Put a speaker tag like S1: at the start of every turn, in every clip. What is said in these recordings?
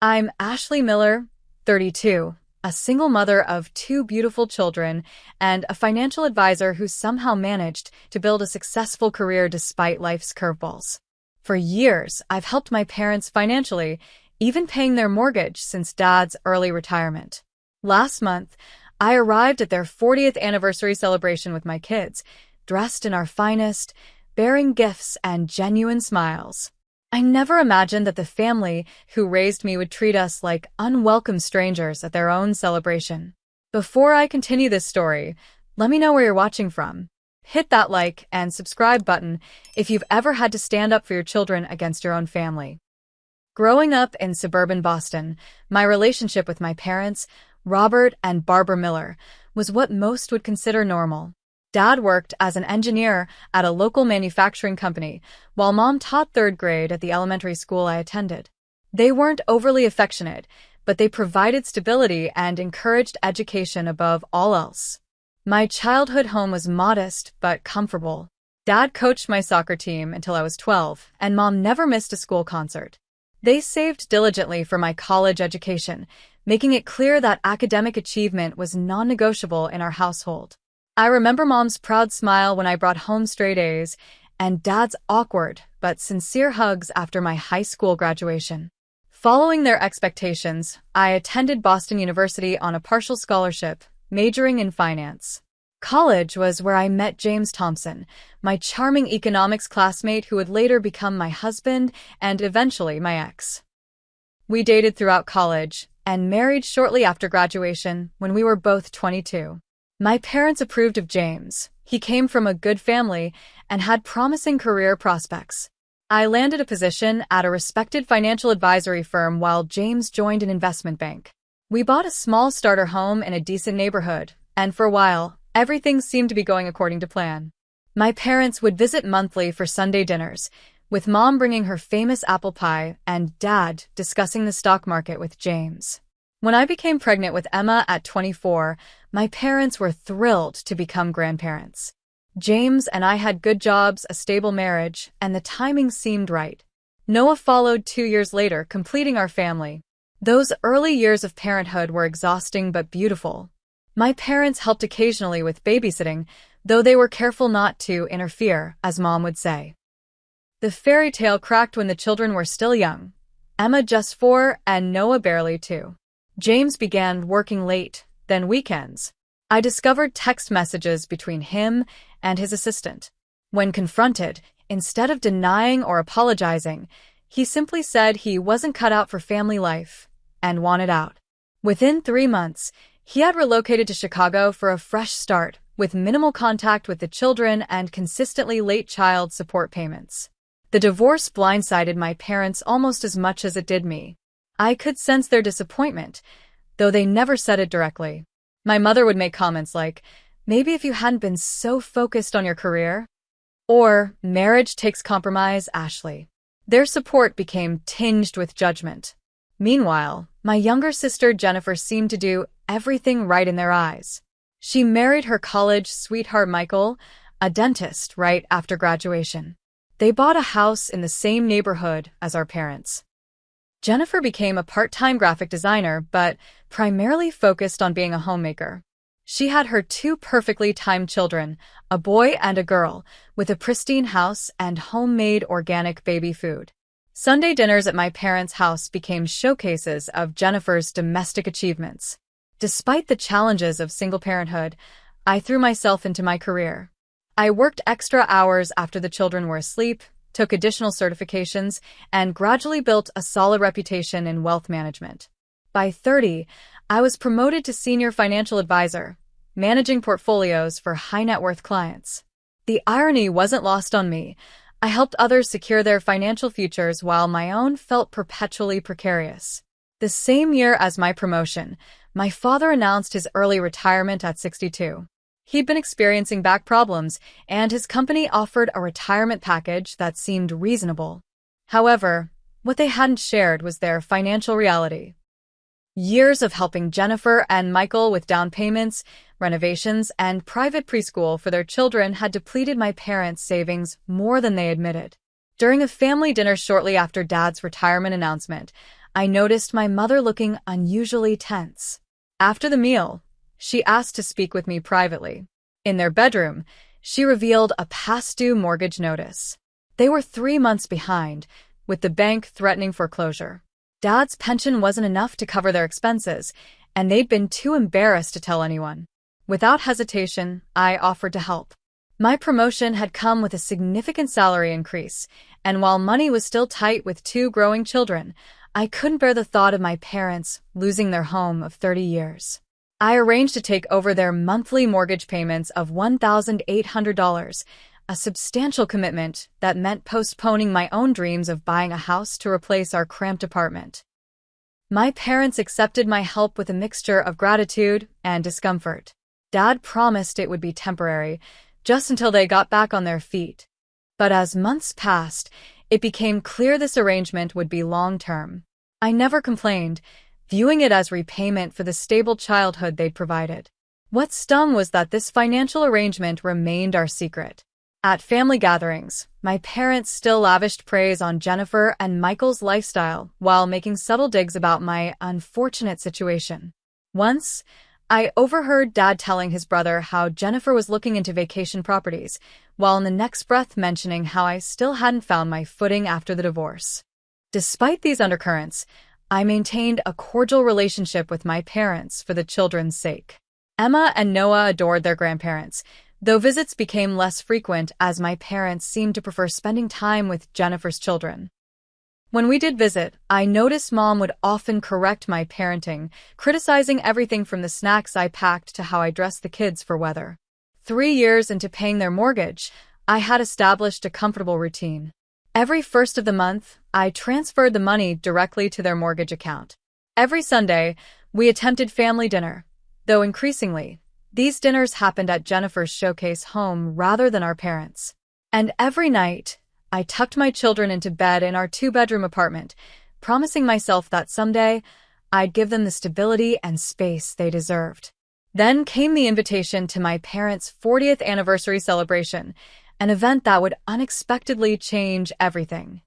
S1: I'm Ashley Miller, 32, a single mother of two beautiful children and a financial advisor who somehow managed to build a successful career despite life's curveballs. For years, I've helped my parents financially, even paying their mortgage since Dad's early retirement. Last month, I arrived at their 40th anniversary celebration with my kids, dressed in our finest, bearing gifts and genuine smiles. I never imagined that the family who raised me would treat us like unwelcome strangers at their own celebration. Before I continue this story, let me know where you're watching from. Hit that like and subscribe button if you've ever had to stand up for your children against your own family. Growing up in suburban Boston, my relationship with my parents, Robert and Barbara Miller, was what most would consider normal. Dad worked as an engineer at a local manufacturing company, while Mom taught third grade at the elementary school I attended. They weren't overly affectionate, but they provided stability and encouraged education above all else. My childhood home was modest but comfortable. Dad coached my soccer team until I was 12, and Mom never missed a school concert. They saved diligently for my college education, making it clear that academic achievement was non-negotiable in our household. I remember Mom's proud smile when I brought home straight A's, and Dad's awkward but sincere hugs after my high school graduation. Following their expectations, I attended Boston University on a partial scholarship, majoring in finance. College was where I met James Thompson, my charming economics classmate who would later become my husband and eventually my ex. We dated throughout college and married shortly after graduation when we were both 22. My parents approved of James. He came from a good family and had promising career prospects. I landed a position at a respected financial advisory firm while James joined an investment bank. We bought a small starter home in a decent neighborhood, and for a while, everything seemed to be going according to plan. My parents would visit monthly for Sunday dinners, with Mom bringing her famous apple pie and Dad discussing the stock market with James. When I became pregnant with Emma at 24, my parents were thrilled to become grandparents. James and I had good jobs, a stable marriage, and the timing seemed right. Noah followed 2 years later, completing our family. Those early years of parenthood were exhausting but beautiful. My parents helped occasionally with babysitting, though they were careful not to interfere, as Mom would say. The fairy tale cracked when the children were still young, Emma just 4 and Noah barely 2. James began working late, then weekends. I discovered text messages between him and his assistant. When confronted, instead of denying or apologizing, he simply said he wasn't cut out for family life and wanted out. Within 3 months, he had relocated to Chicago for a fresh start, with minimal contact with the children and consistently late child support payments. The divorce blindsided my parents almost as much as it did me. I could sense their disappointment, though they never said it directly. My mother would make comments like, "Maybe if you hadn't been so focused on your career," or "Marriage takes compromise, Ashley." Their support became tinged with judgment. Meanwhile, my younger sister Jennifer seemed to do everything right in their eyes. She married her college sweetheart Michael, a dentist, right after graduation. They bought a house in the same neighborhood as our parents. Jennifer became a part-time graphic designer, but primarily focused on being a homemaker. She had her 2 perfectly timed children, a boy and a girl, with a pristine house and homemade organic baby food. Sunday dinners at my parents' house became showcases of Jennifer's domestic achievements. Despite the challenges of single parenthood, I threw myself into my career. I worked extra hours after the children were asleep, took additional certifications, and gradually built a solid reputation in wealth management. By 30, I was promoted to senior financial advisor, managing portfolios for high-net-worth clients. The irony wasn't lost on me. I helped others secure their financial futures while my own felt perpetually precarious. The same year as my promotion, my father announced his early retirement at 62. He'd been experiencing back problems, and his company offered a retirement package that seemed reasonable. However, what they hadn't shared was their financial reality. Years of helping Jennifer and Michael with down payments, renovations, and private preschool for their children had depleted my parents' savings more than they admitted. During a family dinner shortly after Dad's retirement announcement, I noticed my mother looking unusually tense. After the meal, she asked to speak with me privately. In their bedroom, she revealed a past-due mortgage notice. They were 3 months behind, with the bank threatening foreclosure. Dad's pension wasn't enough to cover their expenses, and they'd been too embarrassed to tell anyone. Without hesitation, I offered to help. My promotion had come with a significant salary increase, and while money was still tight with 2 growing children, I couldn't bear the thought of my parents losing their home of 30 years. I arranged to take over their monthly mortgage payments of $1,800, a substantial commitment that meant postponing my own dreams of buying a house to replace our cramped apartment. My parents accepted my help with a mixture of gratitude and discomfort. Dad promised it would be temporary, just until they got back on their feet. But as months passed, it became clear this arrangement would be long-term. I never complained, viewing it as repayment for the stable childhood they'd provided. What stung was that this financial arrangement remained our secret. At family gatherings, my parents still lavished praise on Jennifer and Michael's lifestyle while making subtle digs about my unfortunate situation. Once, I overheard Dad telling his brother how Jennifer was looking into vacation properties, while in the next breath mentioning how I still hadn't found my footing after the divorce. Despite these undercurrents, I maintained a cordial relationship with my parents for the children's sake. Emma and Noah adored their grandparents, though visits became less frequent as my parents seemed to prefer spending time with Jennifer's children. When we did visit, I noticed Mom would often correct my parenting, criticizing everything from the snacks I packed to how I dressed the kids for weather. 3 years into paying their mortgage, I had established a comfortable routine. Every first of the month, I transferred the money directly to their mortgage account. Every Sunday, we attempted family dinner, though increasingly, these dinners happened at Jennifer's showcase home rather than our parents'. And every night, I tucked my children into bed in our 2-bedroom apartment, promising myself that someday I'd give them the stability and space they deserved. Then came the invitation to my parents' 40th anniversary celebration, an event that would unexpectedly change everything.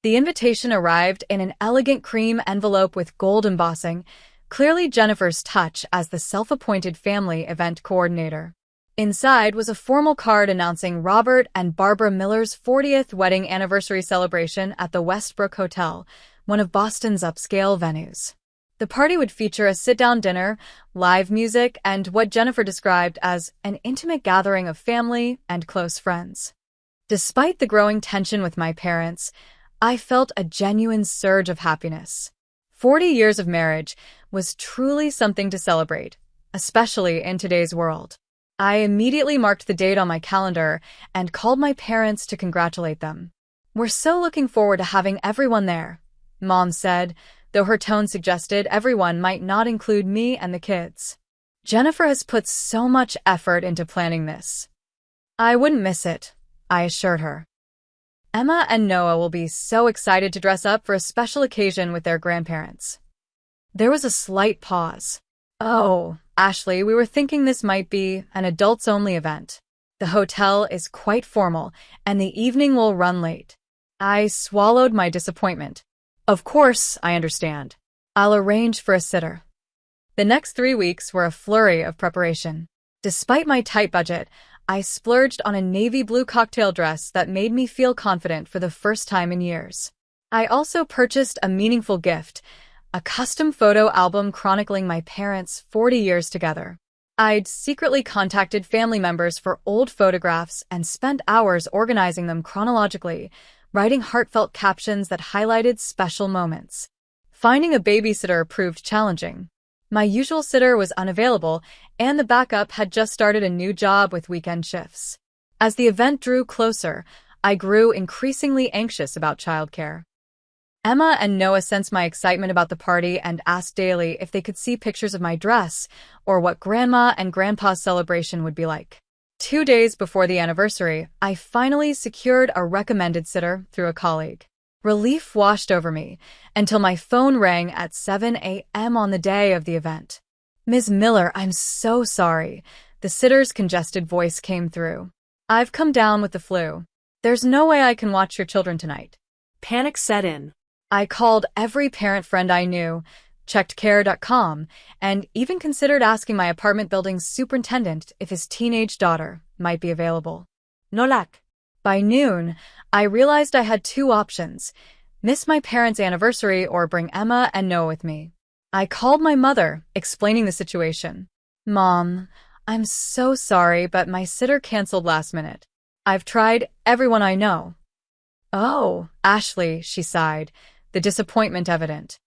S1: The invitation arrived in an elegant cream envelope with gold embossing, clearly Jennifer's touch as the self-appointed family event coordinator. Inside was a formal card announcing Robert and Barbara Miller's 40th wedding anniversary celebration at the Westbrook Hotel, one of Boston's upscale venues. The party would feature a sit-down dinner, live music, and what Jennifer described as an intimate gathering of family and close friends. Despite the growing tension with my parents, I felt a genuine surge of happiness. 40 years of marriage was truly something to celebrate, especially in today's world. I immediately marked the date on my calendar and called my parents to congratulate them. "We're so looking forward to having everyone there," Mom said, though her tone suggested everyone might not include me and the kids. "Jennifer has put so much effort into planning this." "I wouldn't miss it," I assured her. "Emma and Noah will be so excited to dress up for a special occasion with their grandparents." There was a slight pause. "Oh, Ashley, we were thinking this might be an adults-only event. The hotel is quite formal, and the evening will run late." I swallowed my disappointment. "Of course, I understand. I'll arrange for a sitter." The next 3 weeks were a flurry of preparation. Despite my tight budget, I splurged on a navy blue cocktail dress that made me feel confident for the first time in years. I also purchased a meaningful gift, a custom photo album chronicling my parents' 40 years together. I'd secretly contacted family members for old photographs and spent hours organizing them chronologically, writing heartfelt captions that highlighted special moments. Finding a babysitter proved challenging. My usual sitter was unavailable, and the backup had just started a new job with weekend shifts. As the event drew closer, I grew increasingly anxious about childcare. Emma and Noah sensed my excitement about the party and asked daily if they could see pictures of my dress or what Grandma and Grandpa's celebration would be like. 2 days before the anniversary, I finally secured a recommended sitter through a colleague. Relief washed over me until my phone rang at 7 a.m. on the day of the event. "Ms. Miller, I'm so sorry." The sitter's congested voice came through. "I've come down with the flu. There's no way I can watch your children tonight."
S2: Panic set in.
S1: I called every parent friend I knew, checked care.com, and even considered asking my apartment building's superintendent if his teenage daughter might be available. No luck. By noon, I realized I had two options: miss my parents' anniversary or bring Emma and Noah with me. I called my mother, explaining the situation. Mom, I'm so sorry, but my sitter canceled last minute. I've tried everyone I know. Oh, Ashley, she sighed, the disappointment evident.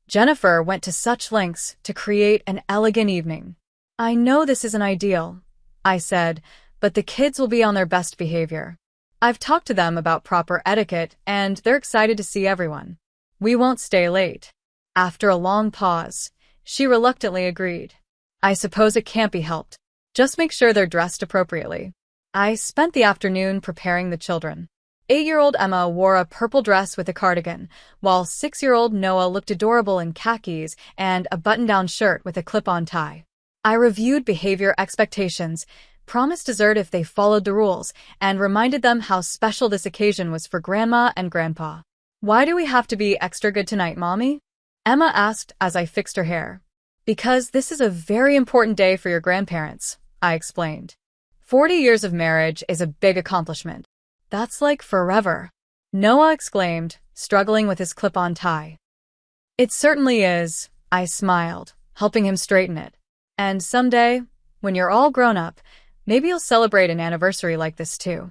S1: Jennifer went to such lengths to create an elegant evening. I know this isn't ideal, I said, but the kids will be on their best behavior. I've talked to them about proper etiquette, and they're excited to see everyone. We won't stay late. After a long pause, she reluctantly agreed. I suppose it can't be helped. Just make sure they're dressed appropriately. I spent the afternoon preparing the children. 8-year-old Emma wore a purple dress with a cardigan, while 6-year-old Noah looked adorable in khakis and a button-down shirt with a clip-on tie. I reviewed behavior expectations, promised dessert if they followed the rules, and reminded them how special this occasion was for Grandma and Grandpa. Why do we have to be extra good tonight, Mommy? Emma asked as I fixed her hair. Because this is a very important day for your grandparents, I explained. 40 years of marriage is a big accomplishment. That's like forever, Noah exclaimed, struggling with his clip-on tie. It certainly is, I smiled, helping him straighten it. And someday, when you're all grown up, maybe you'll celebrate an anniversary like this too.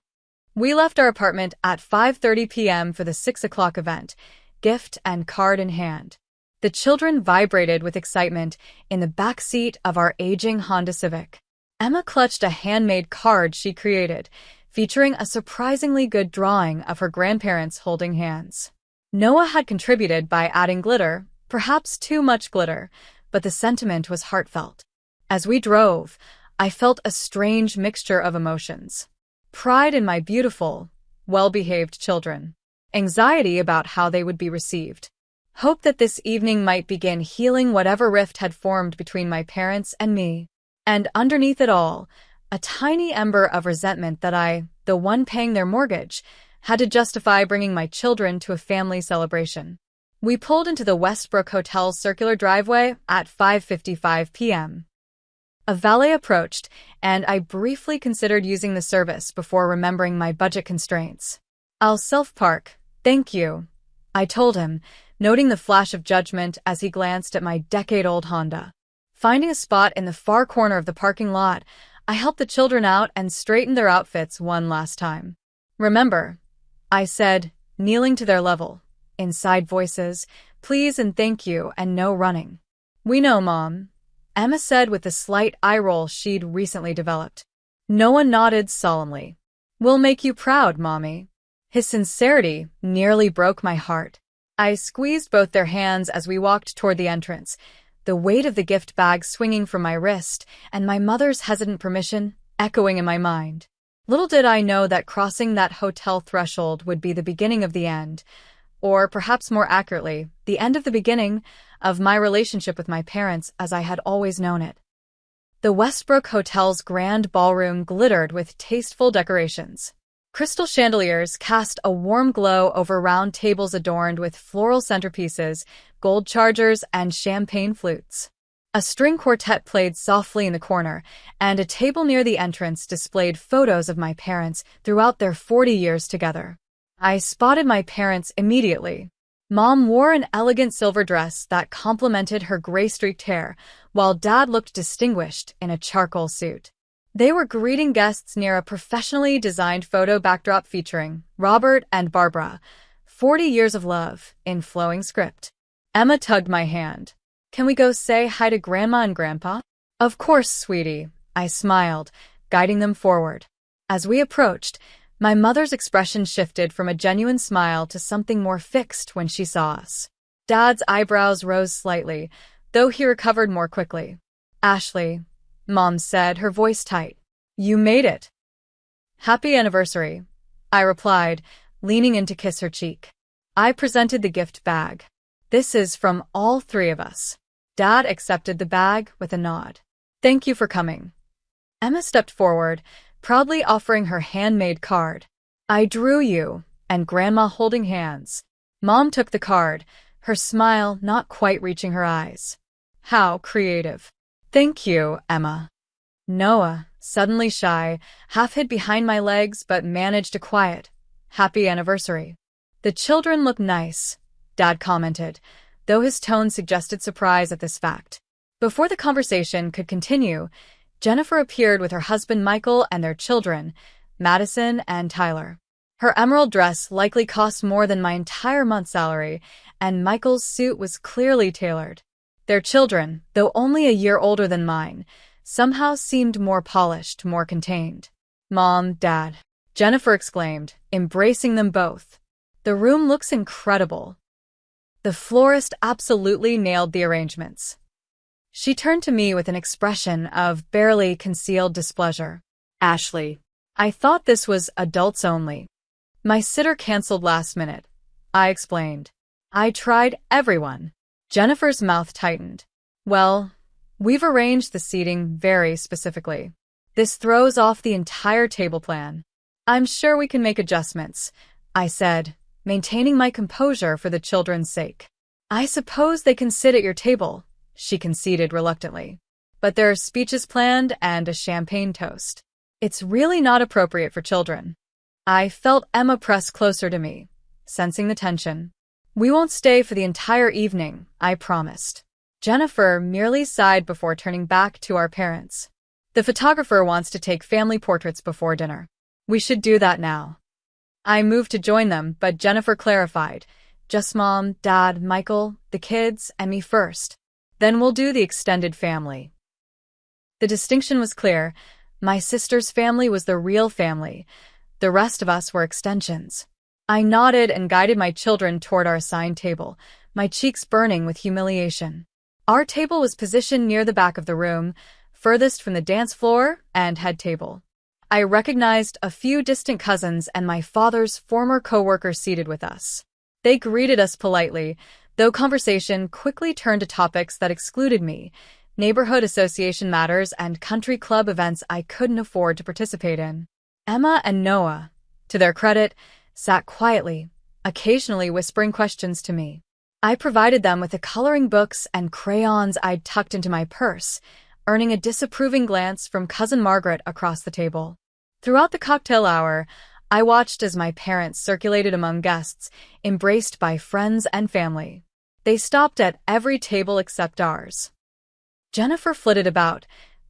S1: We left our apartment at 5:30 p.m. for the 6 o'clock event, gift and card in hand. The children vibrated with excitement in the back seat of our aging Honda Civic. Emma clutched a handmade card she created, featuring a surprisingly good drawing of her grandparents holding hands. Noah had contributed by adding glitter, perhaps too much glitter, but the sentiment was heartfelt. As we drove, I felt a strange mixture of emotions. Pride in my beautiful, well-behaved children. Anxiety about how they would be received. Hope that this evening might begin healing whatever rift had formed between my parents and me. And underneath it all, a tiny ember of resentment that I, the one paying their mortgage, had to justify bringing my children to a family celebration. We pulled into the Westbrook Hotel's circular driveway at 5:55 p.m. A valet approached, and I briefly considered using the service before remembering my budget constraints. I'll self-park, thank you, I told him, noting the flash of judgment as he glanced at my decade-old Honda. Finding a spot in the far corner of the parking lot, I helped the children out and straightened their outfits one last time. Remember, I said, kneeling to their level. Inside voices, please and thank you and no running. We know, Mom, Emma said with the slight eye roll she'd recently developed. Noah nodded solemnly. We'll make you proud, Mommy. His sincerity nearly broke my heart. I squeezed both their hands as we walked toward the entrance, the weight of the gift bag swinging from my wrist and my mother's hesitant permission echoing in my mind. Little did I know that crossing that hotel threshold would be the beginning of the end, or perhaps more accurately, the end of the beginning of my relationship with my parents as I had always known it. The Westbrook Hotel's grand ballroom glittered with tasteful decorations. Crystal chandeliers cast a warm glow over round tables adorned with floral centerpieces, gold chargers, and champagne flutes. A string quartet played softly in the corner, and a table near the entrance displayed photos of my parents throughout their 40 years together. I spotted my parents immediately. Mom wore an elegant silver dress that complemented her gray-streaked hair, while Dad looked distinguished in a charcoal suit. They were greeting guests near a professionally designed photo backdrop featuring Robert and Barbara, 40 years of love, in flowing script. Emma tugged my hand. Can we go say hi to Grandma and Grandpa? Of course, sweetie, I smiled, guiding them forward. As we approached, my mother's expression shifted from a genuine smile to something more fixed when she saw us. Dad's eyebrows rose slightly, though he recovered more quickly. Ashley, Mom said, her voice tight. You made it. Happy anniversary, I replied, leaning in to kiss her cheek. I presented the gift bag. This is from all three of us. Dad accepted the bag with a nod. Thank you for coming. Emma stepped forward, proudly offering her handmade card. I drew you and Grandma holding hands. Mom took the card, her smile not quite reaching her eyes. How creative. Thank you, Emma. Noah, suddenly shy, half hid behind my legs but managed a quiet, happy anniversary. The children look nice, Dad commented, though his tone suggested surprise at this fact. Before the conversation could continue, Jennifer appeared with her husband Michael and their children, Madison and Tyler. Her emerald dress likely cost more than my entire month's salary, and Michael's suit was clearly tailored. Their children, though only a year older than mine, somehow seemed more polished, more contained. Mom, Dad, Jennifer exclaimed, embracing them both. The room looks incredible. The florist absolutely nailed the arrangements. She turned to me with an expression of barely concealed displeasure. Ashley, I thought this was adults only. My sitter canceled last minute, I explained. I tried everyone. Jennifer's mouth tightened. Well, we've arranged the seating very specifically. This throws off the entire table plan. I'm sure we can make adjustments, I said, maintaining my composure for the children's sake. I suppose they can sit at your table, she conceded reluctantly. But there are speeches planned and a champagne toast. It's really not appropriate for children. I felt Emma press closer to me, sensing the tension. We won't stay for the entire evening, I promised. Jennifer merely sighed before turning back to our parents. The photographer wants to take family portraits before dinner. We should do that now. I moved to join them, but Jennifer clarified. Just Mom, Dad, Michael, the kids, and me first. Then we'll do the extended family. The distinction was clear. My sister's family was the real family. The rest of us were extensions. I nodded and guided my children toward our assigned table, my cheeks burning with humiliation. Our table was positioned near the back of the room, furthest from the dance floor and head table. I recognized a few distant cousins and my father's former co-worker seated with us. They greeted us politely, though conversation quickly turned to topics that excluded me, neighborhood association matters and country club events I couldn't afford to participate in. Emma and Noah, to their credit, sat quietly, occasionally whispering questions to me. I provided them with the coloring books and crayons I'd tucked into my purse, earning a disapproving glance from Cousin Margaret across the table. Throughout the cocktail hour, I watched as my parents circulated among guests, embraced by friends and family. They stopped at every table except ours. Jennifer flitted about,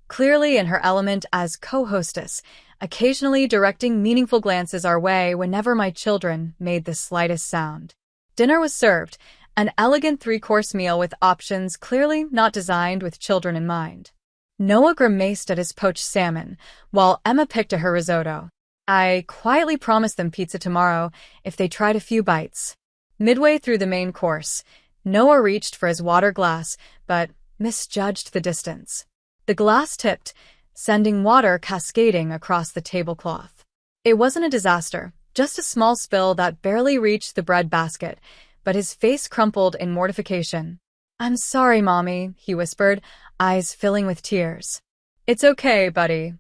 S1: clearly in her element as co-hostess, occasionally directing meaningful glances our way whenever my children made the slightest sound. Dinner was served, an elegant three-course meal with options clearly not designed with children in mind. Noah grimaced at his poached salmon, while Emma picked at her risotto. I quietly promised them pizza tomorrow if they tried a few bites. Midway through the main course, Noah reached for his water glass, but misjudged the distance. The glass tipped, sending water cascading across the tablecloth. It wasn't a disaster, just a small spill that barely reached the bread basket, but his face crumpled in mortification. "I'm sorry, Mommy," he whispered, eyes filling with tears. "It's okay, buddy,"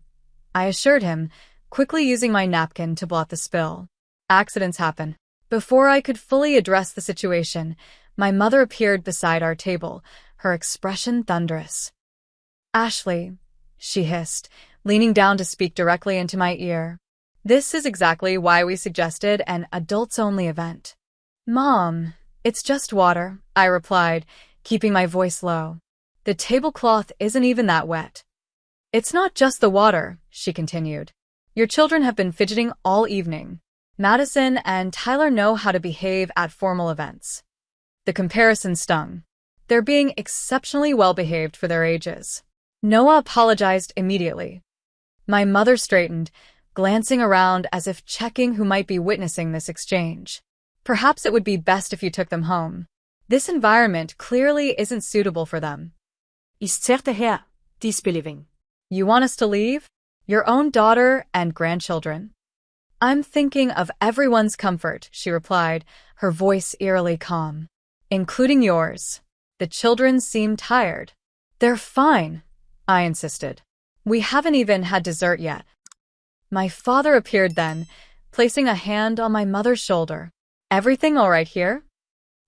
S1: I assured him, quickly using my napkin to blot the spill. Accidents happen. Before I could fully address the situation, my mother appeared beside our table, her expression thunderous. "Ashley," she hissed, leaning down to speak directly into my ear. "This is exactly why we suggested an adults-only event." "Mom, it's just water," I replied, keeping my voice low. "The tablecloth isn't even that wet." "It's not just the water," she continued. "Your children have been fidgeting all evening. Madison and Tyler know how to behave at formal events." The comparison stung. They're being exceptionally well-behaved for their ages. Noah apologized immediately. My mother straightened, glancing around as if checking who might be witnessing this exchange. "Perhaps it would be best if you took them home. This environment clearly isn't suitable for them."
S2: Ist sehr her, disbelieving.
S1: "You want us to leave? Your own daughter and grandchildren?" "I'm thinking of everyone's comfort," she replied, her voice eerily calm. "Including yours." The children seemed tired. "They're fine," I insisted. "We haven't even had dessert yet." My father appeared then, placing a hand on my mother's shoulder. "Everything all right here?"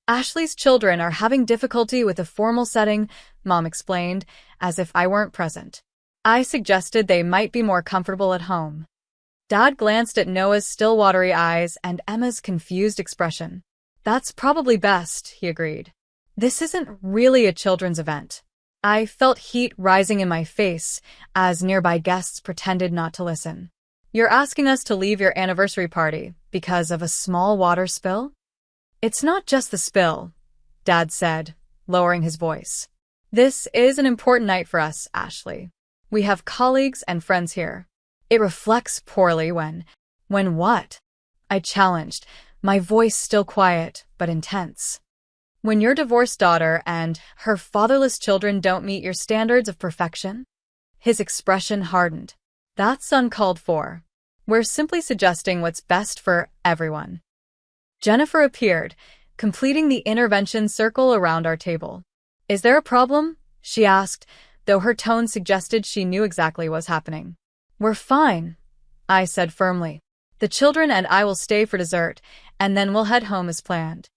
S1: Ashley's children are having difficulty with a formal setting, Mom explained, as if I weren't present. I suggested they might be more comfortable at home. Dad glanced at Noah's still watery eyes and Emma's confused expression. That's probably best, he agreed. This isn't really a children's event. I felt heat rising in my face as nearby guests pretended not to listen. You're asking us to leave your anniversary party because of a small water spill? It's not just the spill, Dad said, lowering his voice. This is an important night for us, Ashley. We have colleagues and friends here. It reflects poorly when what? I challenged, my voice still quiet but intense. When your divorced daughter and her fatherless children don't meet your standards of perfection? His expression hardened. That's uncalled for. We're simply suggesting what's best for everyone. Jennifer appeared, completing the intervention circle around our table. Is there a problem? She asked, though her tone suggested she knew exactly what was happening. We're fine, I said firmly. The children and I will stay for dessert, and then we'll head home as planned.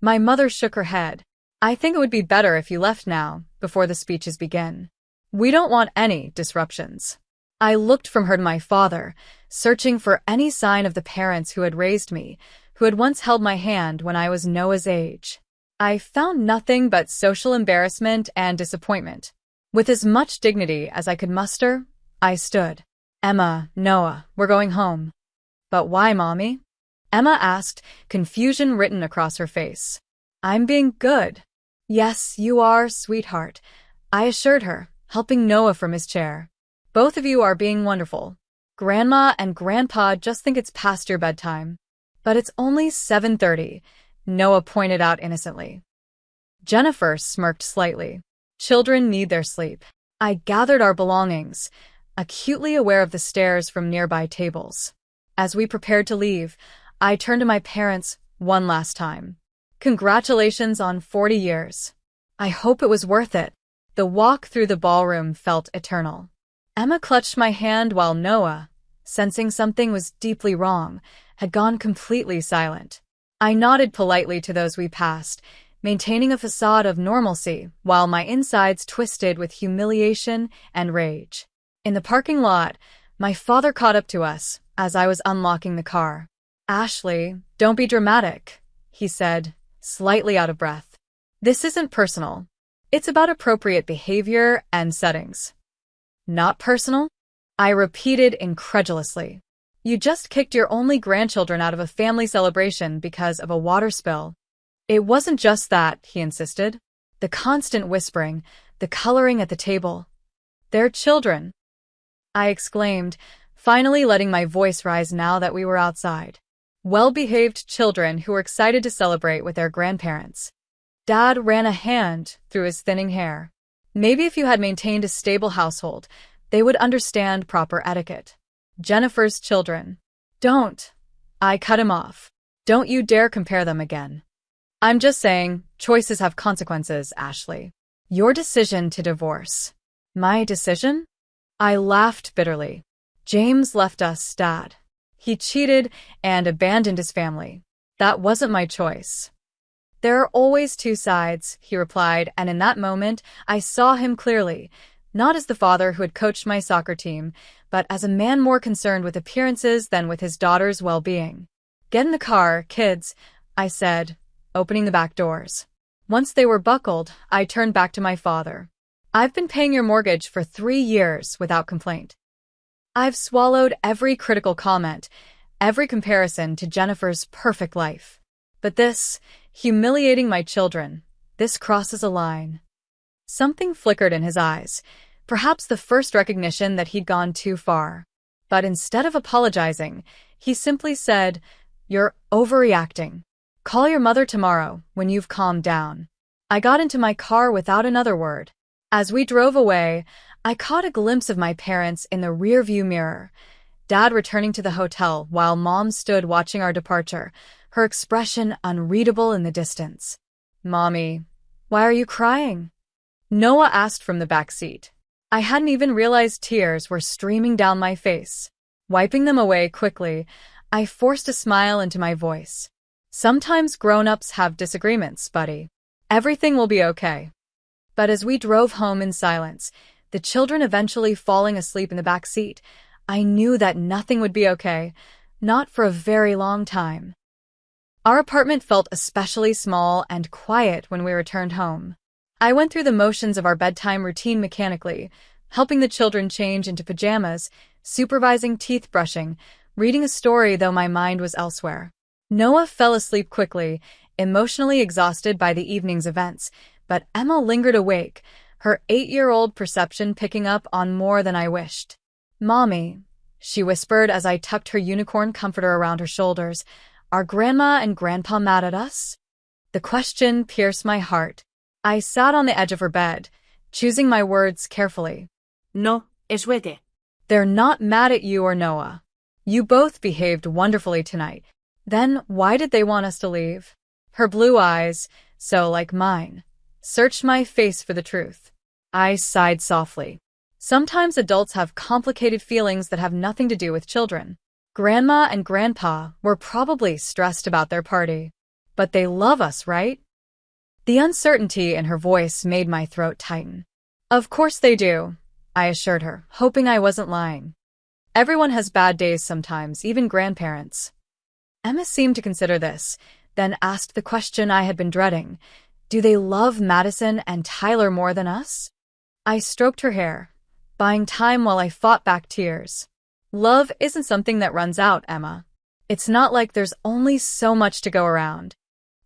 S1: My mother shook her head. I think it would be better if you left now, before the speeches begin. We don't want any disruptions. I looked from her to my father, searching for any sign of the parents who had raised me, who had once held my hand when I was Noah's age. I found nothing but social embarrassment and disappointment. With as much dignity as I could muster, I stood. Emma, Noah, we're going home. But why, Mommy? Emma asked, confusion written across her face. I'm being good. Yes, you are, sweetheart, I assured her, helping Noah from his chair. Both of you are being wonderful. Grandma and Grandpa just think it's past your bedtime. But it's only 7:30, Noah pointed out innocently. Jennifer smirked slightly. Children need their sleep. I gathered our belongings, acutely aware of the stares from nearby tables. As we prepared to leave, I turned to my parents one last time. Congratulations on 40 years. I hope it was worth it. The walk through the ballroom felt eternal. Emma clutched my hand while Noah, sensing something was deeply wrong, had gone completely silent. I nodded politely to those we passed, maintaining a facade of normalcy while my insides twisted with humiliation and rage. In the parking lot, my father caught up to us as I was unlocking the car. Ashley, don't be dramatic, he said, slightly out of breath. This isn't personal. It's about appropriate behavior and settings. Not personal? I repeated incredulously. You just kicked your only grandchildren out of a family celebration because of a water spill. It wasn't just that, he insisted. The constant whispering, the coloring at the table. They're children, I exclaimed, finally letting my voice rise now that we were outside. Well-behaved children who were excited to celebrate with their grandparents. Dad ran a hand through his thinning hair. Maybe if you had maintained a stable household, they would understand proper etiquette. Jennifer's children. Don't. I cut him off. Don't you dare compare them again. I'm just saying, choices have consequences, Ashley. Your decision to divorce. My decision? I laughed bitterly. James left us, Dad. He cheated and abandoned his family. That wasn't my choice. There are always two sides, he replied, and in that moment, I saw him clearly, not as the father who had coached my soccer team, but as a man more concerned with appearances than with his daughter's well-being. Get in the car, kids, I said, opening the back doors. Once they were buckled, I turned back to my father. I've been paying your mortgage for 3 years without complaint. I've swallowed every critical comment, every comparison to Jennifer's perfect life. But this, humiliating my children, this crosses a line. Something flickered in his eyes, perhaps the first recognition that he'd gone too far. But instead of apologizing, he simply said, "You're overreacting. Call your mother tomorrow when you've calmed down." I got into my car without another word. As we drove away, I caught a glimpse of my parents in the rearview mirror, Dad returning to the hotel while Mom stood watching our departure, her expression unreadable in the distance. Mommy, why are you crying? Noah asked from the back seat. I hadn't even realized tears were streaming down my face. Wiping them away quickly, I forced a smile into my voice. Sometimes grown-ups have disagreements, buddy. Everything will be okay. But as we drove home in silence, the children eventually falling asleep in the back seat, I knew that nothing would be okay, not for a very long time. Our apartment felt especially small and quiet when we returned home. I went through the motions of our bedtime routine mechanically, helping the children change into pajamas, supervising teeth brushing, reading a story though my mind was elsewhere. Noah fell asleep quickly, emotionally exhausted by the evening's events, but Emma lingered awake, her 8-year-old perception picking up on more than I wished. "Mommy," she whispered as I tucked her unicorn comforter around her shoulders, "are Grandma and Grandpa mad at us?" The question pierced my heart. I sat on the edge of her bed, choosing my words carefully.
S2: No, es vete.
S1: "They're not mad at you or Noah. You both behaved wonderfully tonight. Then why did they want us to leave?" Her blue eyes, so like mine, searched my face for the truth. I sighed softly. Sometimes adults have complicated feelings that have nothing to do with children. Grandma and Grandpa were probably stressed about their party. But they love us, right? The uncertainty in her voice made my throat tighten. "Of course they do," I assured her, hoping I wasn't lying. "Everyone has bad days sometimes, even grandparents." Emma seemed to consider this, then asked the question I had been dreading. "Do they love Madison and Tyler more than us?" I stroked her hair, buying time while I fought back tears. "Love isn't something that runs out, Emma. It's not like there's only so much to go around."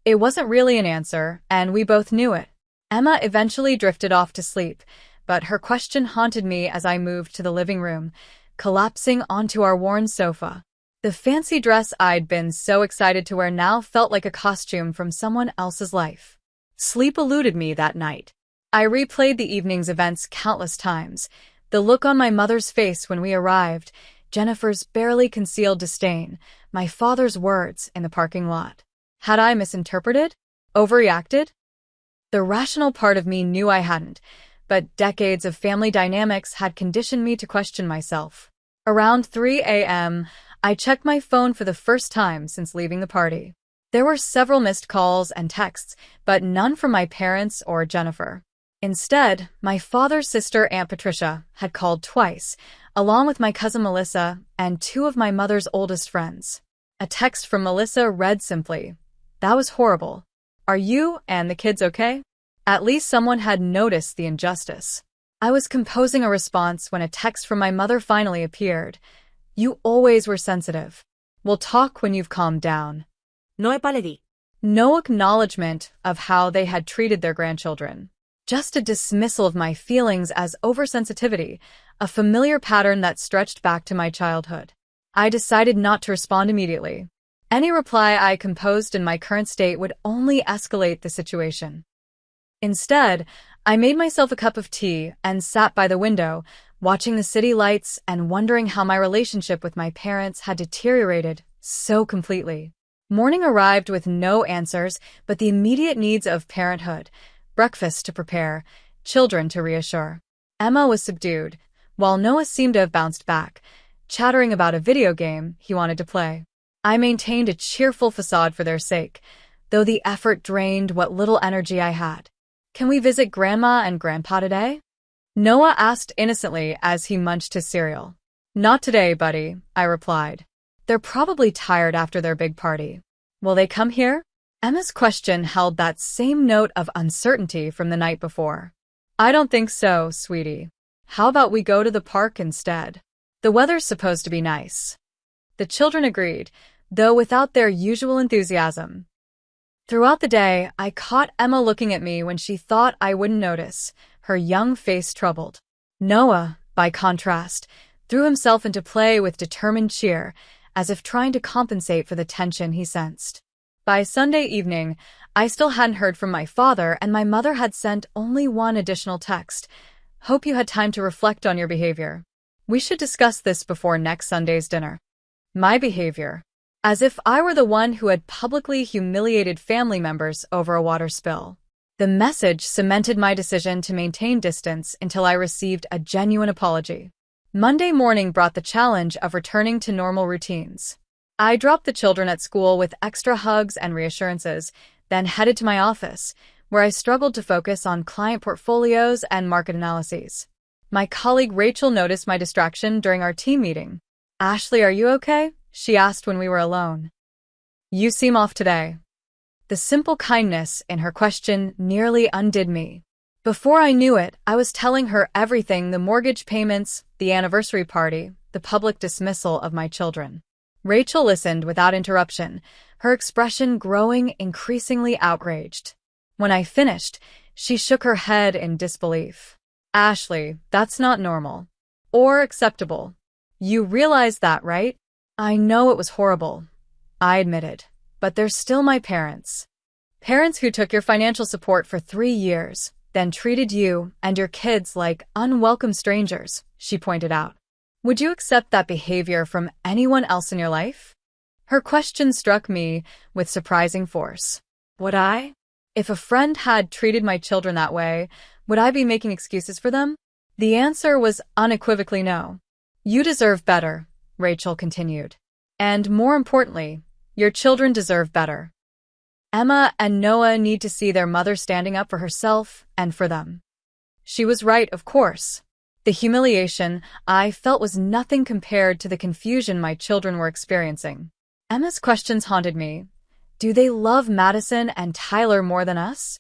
S1: It wasn't really an answer, and we both knew it. Emma eventually drifted off to sleep, but her question haunted me as I moved to the living room, collapsing onto our worn sofa. The fancy dress I'd been so excited to wear now felt like a costume from someone else's life. Sleep eluded me that night. I replayed the evening's events countless times. The look on my mother's face when we arrived, Jennifer's barely concealed disdain, my father's words in the parking lot. Had I misinterpreted? Overreacted? The rational part of me knew I hadn't, but decades of family dynamics had conditioned me to question myself. Around 3 a.m., I checked my phone for the first time since leaving the party. There were several missed calls and texts, but none from my parents or Jennifer. Instead, my father's sister, Aunt Patricia, had called twice, along with my cousin Melissa and 2 of my mother's oldest friends. A text from Melissa read simply, "That was horrible. Are you and the kids okay?" At least someone had noticed the injustice. I was composing a response when a text from my mother finally appeared. "You always were sensitive. We'll talk when you've calmed down."
S2: No epaledi.
S1: No acknowledgement of how they had treated their grandchildren. Just a dismissal of my feelings as oversensitivity, a familiar pattern that stretched back to my childhood. I decided not to respond immediately. Any reply I composed in my current state would only escalate the situation. Instead, I made myself a cup of tea and sat by the window, watching the city lights and wondering how my relationship with my parents had deteriorated so completely. Morning arrived with no answers but the immediate needs of parenthood, breakfast to prepare, children to reassure. Emma was subdued, while Noah seemed to have bounced back, chattering about a video game he wanted to play. I maintained a cheerful facade for their sake, though the effort drained what little energy I had. "Can we visit Grandma and Grandpa today?" Noah asked innocently as he munched his cereal. "Not today, buddy," I replied. "They're probably tired after their big party. Will they come here?" Emma's question held that same note of uncertainty from the night before. "I don't think so, sweetie. How about we go to the park instead? The weather's supposed to be nice." The children agreed, though without their usual enthusiasm. Throughout the day, I caught Emma looking at me when she thought I wouldn't notice, her young face troubled. Noah, by contrast, threw himself into play with determined cheer, as if trying to compensate for the tension he sensed. By Sunday evening, I still hadn't heard from my father, and my mother had sent only one additional text. "Hope you had time to reflect on your behavior. We should discuss this before next Sunday's dinner." My behavior. As if I were the one who had publicly humiliated family members over a water spill. The message cemented my decision to maintain distance until I received a genuine apology. Monday morning brought the challenge of returning to normal routines. I dropped the children at school with extra hugs and reassurances, then headed to my office, where I struggled to focus on client portfolios and market analyses. My colleague Rachel noticed my distraction during our team meeting. "Ashley, are you okay?" she asked when we were alone. "You seem off today." The simple kindness in her question nearly undid me. Before I knew it, I was telling her everything: the mortgage payments, the anniversary party, the public dismissal of my children. Rachel listened without interruption, her expression growing increasingly outraged. When I finished, she shook her head in disbelief. "Ashley, that's not normal. Or acceptable. You realize that, right?" "I know it was horrible," I admitted, "but they're still my parents. Parents who took your financial support for 3 years, then treated you and your kids like unwelcome strangers," she pointed out. "Would you accept that behavior from anyone else in your life?" Her question struck me with surprising force. Would I? If a friend had treated my children that way, would I be making excuses for them? The answer was unequivocally no. "You deserve better," Rachel continued. "And more importantly, your children deserve better. Emma and Noah need to see their mother standing up for herself and for them." She was right, of course. The humiliation I felt was nothing compared to the confusion my children were experiencing. Emma's questions haunted me. Do they love Madison and Tyler more than us?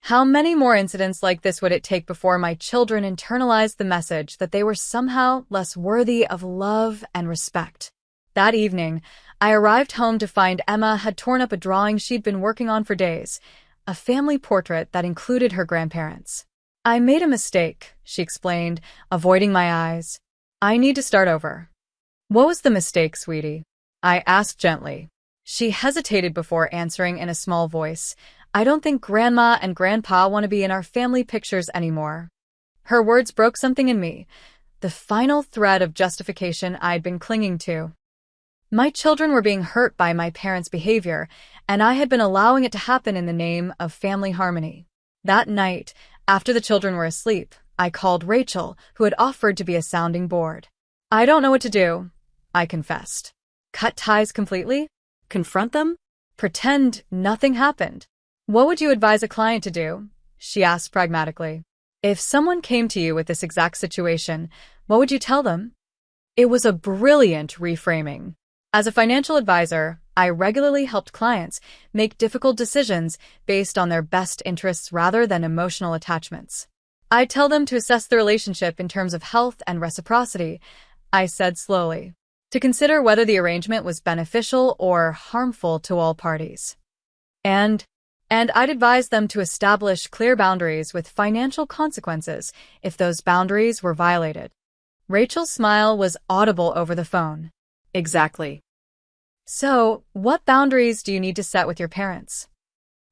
S1: How many more incidents like this would it take before my children internalized the message that they were somehow less worthy of love and respect? That evening, I arrived home to find Emma had torn up a drawing she'd been working on for days, a family portrait that included her grandparents. "I made a mistake," she explained, avoiding my eyes. "I need to start over." "What was the mistake, sweetie?" I asked gently. She hesitated before answering in a small voice. "I don't think Grandma and Grandpa want to be in our family pictures anymore." Her words broke something in me, the final thread of justification I'd been clinging to. My children were being hurt by my parents' behavior, and I had been allowing it to happen in the name of family harmony. That night, after the children were asleep, I called Rachel, who had offered to be a sounding board. "I don't know what to do," I confessed. "Cut ties completely?
S2: Confront them?
S1: Pretend nothing happened? What would you advise a client to do?" she asked pragmatically. "If someone came to you with this exact situation, what would you tell them?" It was a brilliant reframing. As a financial advisor, I regularly helped clients make difficult decisions based on their best interests rather than emotional attachments. "I'd tell them to assess the relationship in terms of health and reciprocity," I said slowly, "to consider whether the arrangement was beneficial or harmful to all parties. And I'd advise them to establish clear boundaries with financial consequences if those boundaries were violated." Rachel's smile was audible over the phone. "Exactly. So, what boundaries do you need to set with your parents?"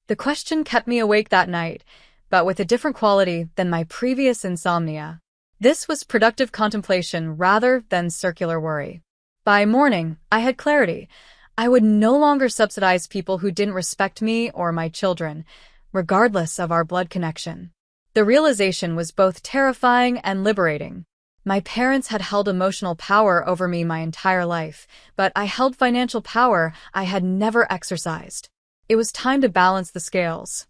S1: The question kept me awake that night, but with a different quality than my previous insomnia. This was productive contemplation rather than circular worry. By morning, I had clarity. I would no longer subsidize people who didn't respect me or my children, regardless of our blood connection. The realization was both terrifying and liberating. My parents had held emotional power over me my entire life, but I held financial power I had never exercised. It was time to balance the scales.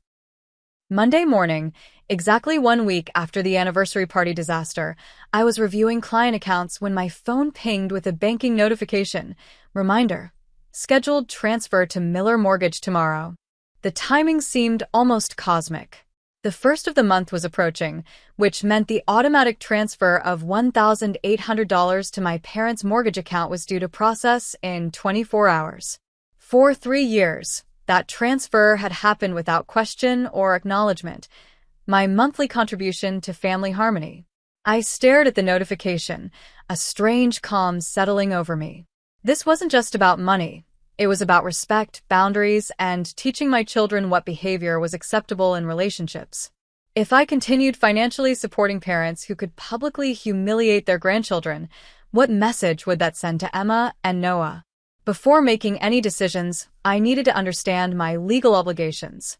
S1: Monday morning, exactly 1 week after the anniversary party disaster, I was reviewing client accounts when my phone pinged with a banking notification. Reminder: scheduled transfer to Miller Mortgage tomorrow. The timing seemed almost cosmic. The first of the month was approaching, which meant the automatic transfer of $1,800 to my parents' mortgage account was due to process in 24 hours. For 3 years, that transfer had happened without question or acknowledgement, my monthly contribution to family harmony. I stared at the notification, a strange calm settling over me. This wasn't just about money. It was about respect, boundaries, and teaching my children what behavior was acceptable in relationships. If I continued financially supporting parents who could publicly humiliate their grandchildren, what message would that send to Emma and Noah? Before making any decisions, I needed to understand my legal obligations.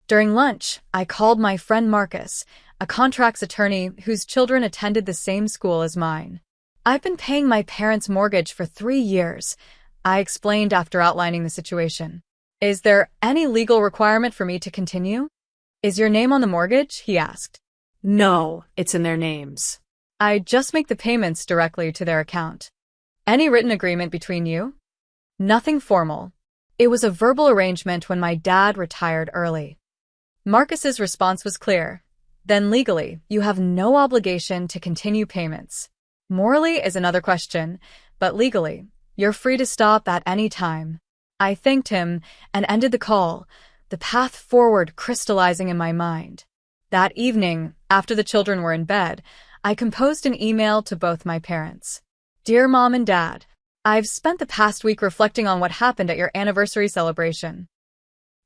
S1: During lunch, I called my friend Marcus, a contracts attorney whose children attended the same school as mine. "I've been paying my parents' mortgage for 3 years," I explained after outlining the situation. Is there any legal requirement for me to continue? Is your name on the mortgage? He asked.
S2: No, it's in their names.
S1: I just make the payments directly to their account. Any written agreement between you? Nothing formal. It was a verbal arrangement when my dad retired early. Marcus's response was clear. Then legally, you have no obligation to continue payments. Morally is another question, but legally, you're free to stop at any time. I thanked him and ended the call, the path forward crystallizing in my mind. That evening, after the children were in bed, I composed an email to both my parents. Dear Mom and Dad, I've spent the past week reflecting on what happened at your anniversary celebration.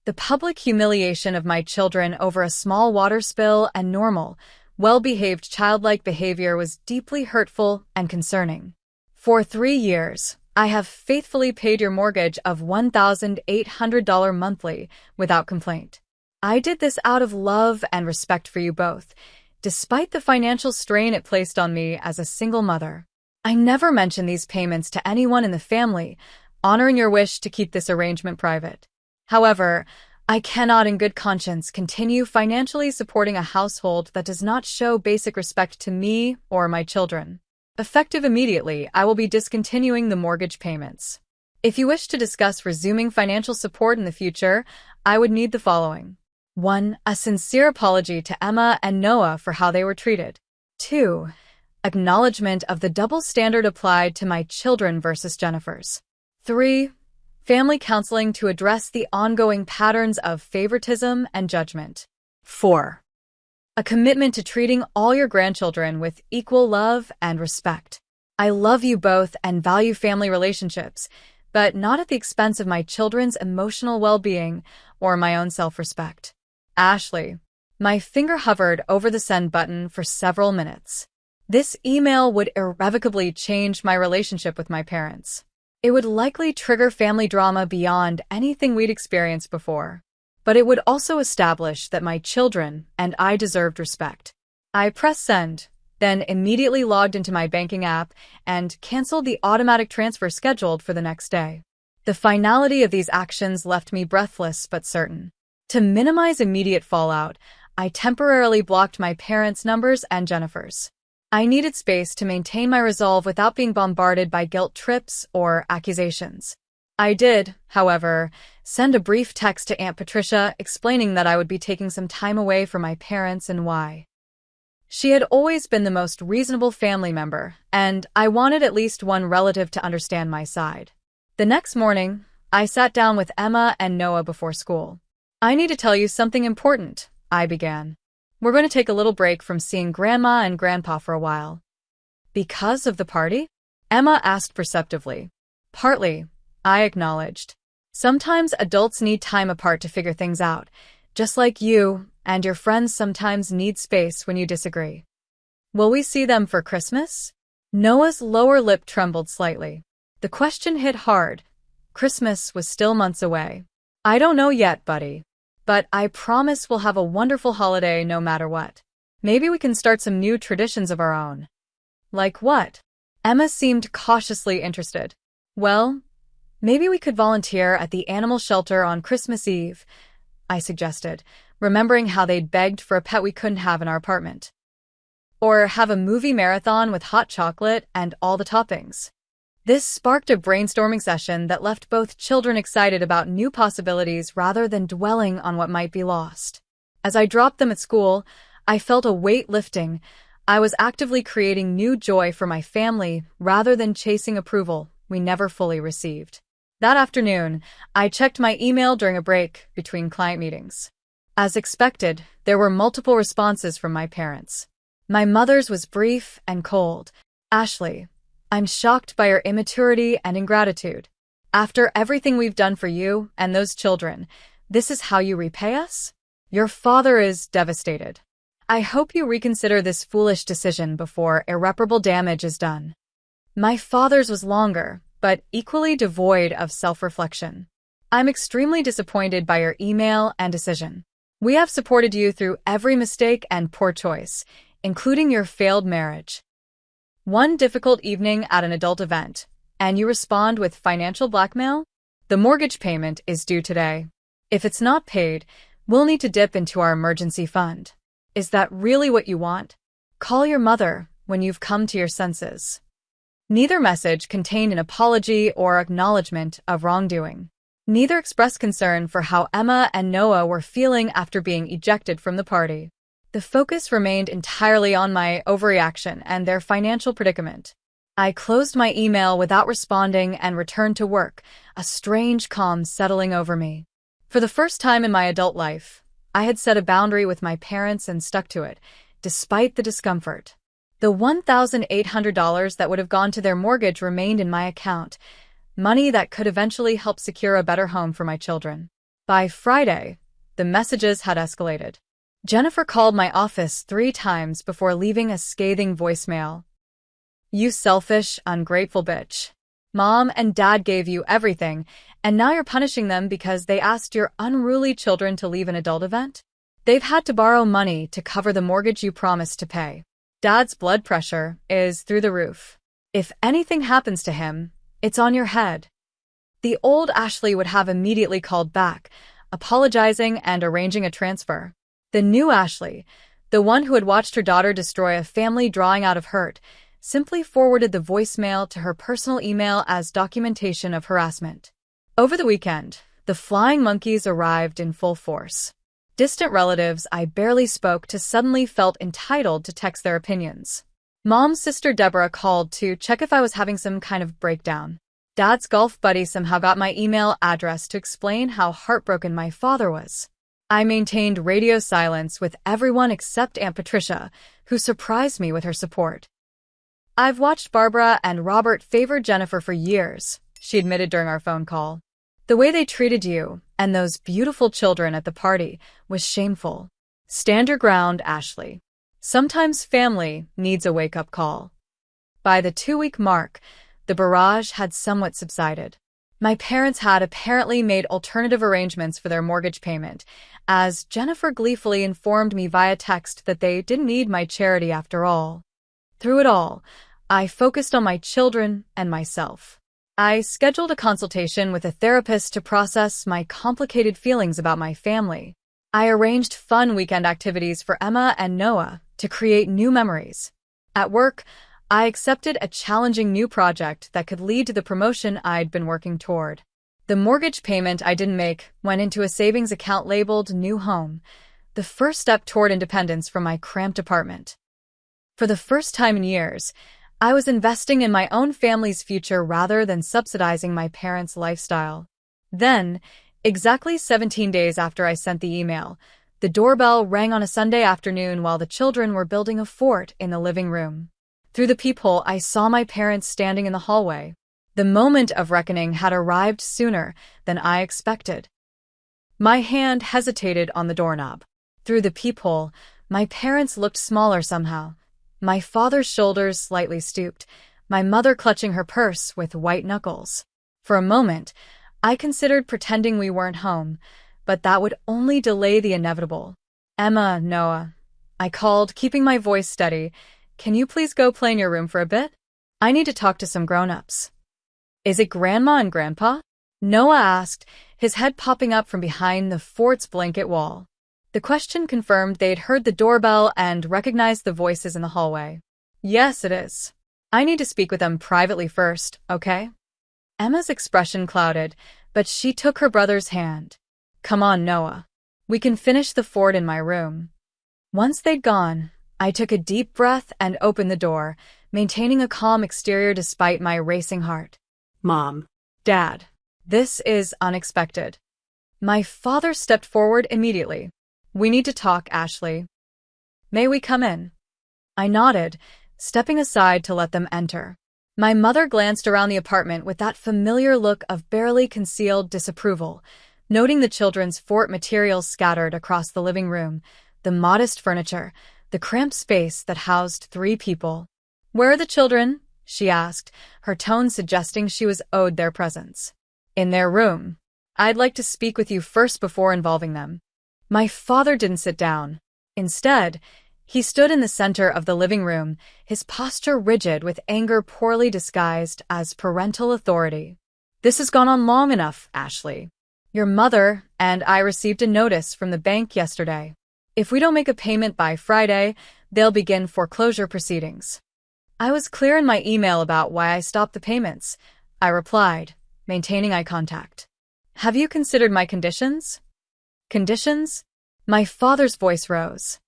S1: The public humiliation of my children over a small water spill and normal, well-behaved childlike behavior was deeply hurtful and concerning. For 3 years, I have faithfully paid your mortgage of $1,800 monthly without complaint. I did this out of love and respect for you both, despite the financial strain it placed on me as a single mother. I never mentioned these payments to anyone in the family, honoring your wish to keep this arrangement private. However, I cannot in good conscience continue financially supporting a household that does not show basic respect to me or my children. Effective immediately, I will be discontinuing the mortgage payments. If you wish to discuss resuming financial support in the future, I would need the following. 1. A sincere apology to Emma and Noah for how they were treated. 2. Acknowledgement of the double standard applied to my children versus Jennifer's. 3. Family counseling to address the ongoing patterns of favoritism and judgment. 4. A commitment to treating all your grandchildren with equal love and respect. I love you both and value family relationships, but not at the expense of my children's emotional well-being or my own self-respect. Ashley. My finger hovered over the send button for several minutes. This email would irrevocably change my relationship with my parents. It would likely trigger family drama beyond anything we'd experienced before. But it would also establish that my children and I deserved respect. I pressed send, then immediately logged into my banking app and canceled the automatic transfer scheduled for the next day. The finality of these actions left me breathless but certain. To minimize immediate fallout, I temporarily blocked my parents' numbers and Jennifer's. I needed space to maintain my resolve without being bombarded by guilt trips or accusations. I did, however, send a brief text to Aunt Patricia explaining that I would be taking some time away from my parents and why. She had always been the most reasonable family member, and I wanted at least one relative to understand my side. The next morning, I sat down with Emma and Noah before school. I need to tell you something important, I began. We're going to take a little break from seeing Grandma and Grandpa for a while. Because of the party? Emma asked perceptively. Partly, I acknowledged. Sometimes adults need time apart to figure things out, just like you and your friends sometimes need space when you disagree. Will we see them for Christmas? Noah's lower lip trembled slightly. The question hit hard. Christmas was still months away. I don't know yet, buddy. But I promise we'll have a wonderful holiday no matter what. Maybe we can start some new traditions of our own. Like what? Emma seemed cautiously interested. Well, maybe we could volunteer at the animal shelter on Christmas Eve, I suggested, remembering how they'd begged for a pet we couldn't have in our apartment. Or have a movie marathon with hot chocolate and all the toppings. This sparked a brainstorming session that left both children excited about new possibilities rather than dwelling on what might be lost. As I dropped them at school, I felt a weight lifting. I was actively creating new joy for my family rather than chasing approval we never fully received. That afternoon, I checked my email during a break between client meetings. As expected, there were multiple responses from my parents. My mother's was brief and cold. Ashley, I'm shocked by your immaturity and ingratitude. After everything we've done for you and those children, this is how you repay us? Your father is devastated. I hope you reconsider this foolish decision before irreparable damage is done. My father's was longer, but equally devoid of self-reflection. I'm extremely disappointed by your email and decision. We have supported you through every mistake and poor choice, including your failed marriage. One difficult evening at an adult event, and you respond with financial blackmail? The mortgage payment is due today. If it's not paid, we'll need to dip into our emergency fund. Is that really what you want? Call your mother when you've come to your senses. Neither message contained an apology or acknowledgement of wrongdoing. Neither expressed concern for how Emma and Noah were feeling after being ejected from the party. The focus remained entirely on my overreaction and their financial predicament. I closed my email without responding and returned to work, a strange calm settling over me. For the first time in my adult life, I had set a boundary with my parents and stuck to it, despite the discomfort. The $1,800 that would have gone to their mortgage remained in my account, money that could eventually help secure a better home for my children. By Friday, the messages had escalated. Jennifer called my office 3 times before leaving a scathing voicemail. "You selfish, ungrateful bitch. Mom and Dad gave you everything, and now you're punishing them because they asked your unruly children to leave an adult event? They've had to borrow money to cover the mortgage you promised to pay. Dad's blood pressure is through the roof. If anything happens to him, it's on your head." The old Ashley would have immediately called back, apologizing and arranging a transfer. The new Ashley, the one who had watched her daughter destroy a family drawing out of hurt, simply forwarded the voicemail to her personal email as documentation of harassment. Over the weekend, the flying monkeys arrived in full force. Distant relatives I barely spoke to suddenly felt entitled to text their opinions. Mom's sister Deborah called to check if I was having some kind of breakdown. Dad's golf buddy somehow got my email address to explain how heartbroken my father was. I maintained radio silence with everyone except Aunt Patricia, who surprised me with her support. "I've watched Barbara and Robert favor Jennifer for years," she admitted during our phone call. "The way they treated you and those beautiful children at the party was shameful. Stand your ground, Ashley. Sometimes family needs a wake-up call." By the 2-week mark, the barrage had somewhat subsided. My parents had apparently made alternative arrangements for their mortgage payment, as Jennifer gleefully informed me via text that they didn't need my charity after all. Through it all, I focused on my children and myself. I scheduled a consultation with a therapist to process my complicated feelings about my family. I arranged fun weekend activities for Emma and Noah to create new memories. At work, I accepted a challenging new project that could lead to the promotion I'd been working toward. The mortgage payment I didn't make went into a savings account labeled New Home, the first step toward independence from my cramped apartment. For the first time in years, I was investing in my own family's future rather than subsidizing my parents' lifestyle. Then, exactly 17 days after I sent the email, the doorbell rang on a Sunday afternoon while the children were building a fort in the living room. Through the peephole, I saw my parents standing in the hallway. The moment of reckoning had arrived sooner than I expected. My hand hesitated on the doorknob. Through the peephole, my parents looked smaller somehow. My father's shoulders slightly stooped, my mother clutching her purse with white knuckles. For a moment, I considered pretending we weren't home, but that would only delay the inevitable. "Emma, Noah," I called, keeping my voice steady, "can you please go play in your room for a bit? I need to talk to some grown-ups." "Is it Grandma and Grandpa?" Noah asked, his head popping up from behind the fort's blanket wall. The question confirmed they'd heard the doorbell and recognized the voices in the hallway. "Yes, it is. I need to speak with them privately first, okay?" Emma's expression clouded, but she took her brother's hand. "Come on, Noah. We can finish the fort in my room." Once they'd gone, I took a deep breath and opened the door, maintaining a calm exterior despite my racing heart.
S2: "Mom."
S1: "Dad, this is unexpected." My father stepped forward immediately. "We need to talk, Ashley. May we come in?" I nodded, stepping aside to let them enter. My mother glanced around the apartment with that familiar look of barely concealed disapproval, noting the children's fort materials scattered across the living room, the modest furniture, the cramped space that housed 3 people. "Where are the children?" she asked, her tone suggesting she was owed their presence. "In their room. I'd like to speak with you first before involving them." My father didn't sit down. Instead, He stood in the center of the living room, his posture rigid with anger poorly disguised as parental authority. "This has gone on long enough, Ashley. Your mother and I received a notice from the bank yesterday. If we don't make a payment by Friday, they'll begin foreclosure proceedings." I was clear in my email about why I stopped the payments. I replied, maintaining eye contact. "Have you considered my conditions?" "Conditions?" My father's voice rose.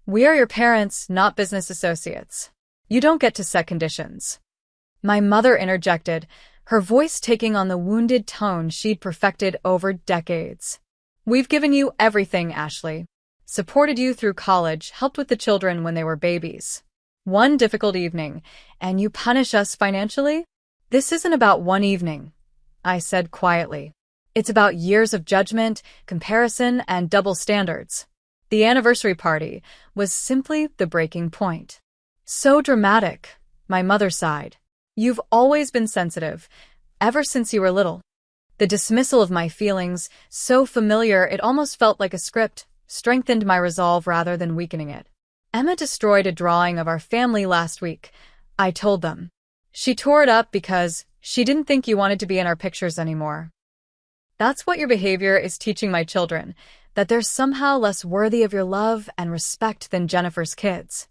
S1: "We are your parents, not business associates. You don't get to set conditions." My mother interjected, her voice taking on the wounded tone she'd perfected over decades. "We've given you everything, Ashley. Supported you through college, helped with the children when they were babies. One difficult evening, and you punish us financially? This isn't about one evening," I said quietly. "It's about years of judgment, comparison, and double standards. The anniversary party was simply the breaking point." "So dramatic," my mother sighed. "You've always been sensitive, ever since you were little." The dismissal of my feelings, so familiar it almost felt like a script, strengthened my resolve rather than weakening it. "Emma destroyed a drawing of our family last week," I told them. "She tore it up because she didn't think you wanted to be in our pictures anymore. That's what your behavior is teaching my children, that they're somehow less worthy of your love and respect than Jennifer's kids."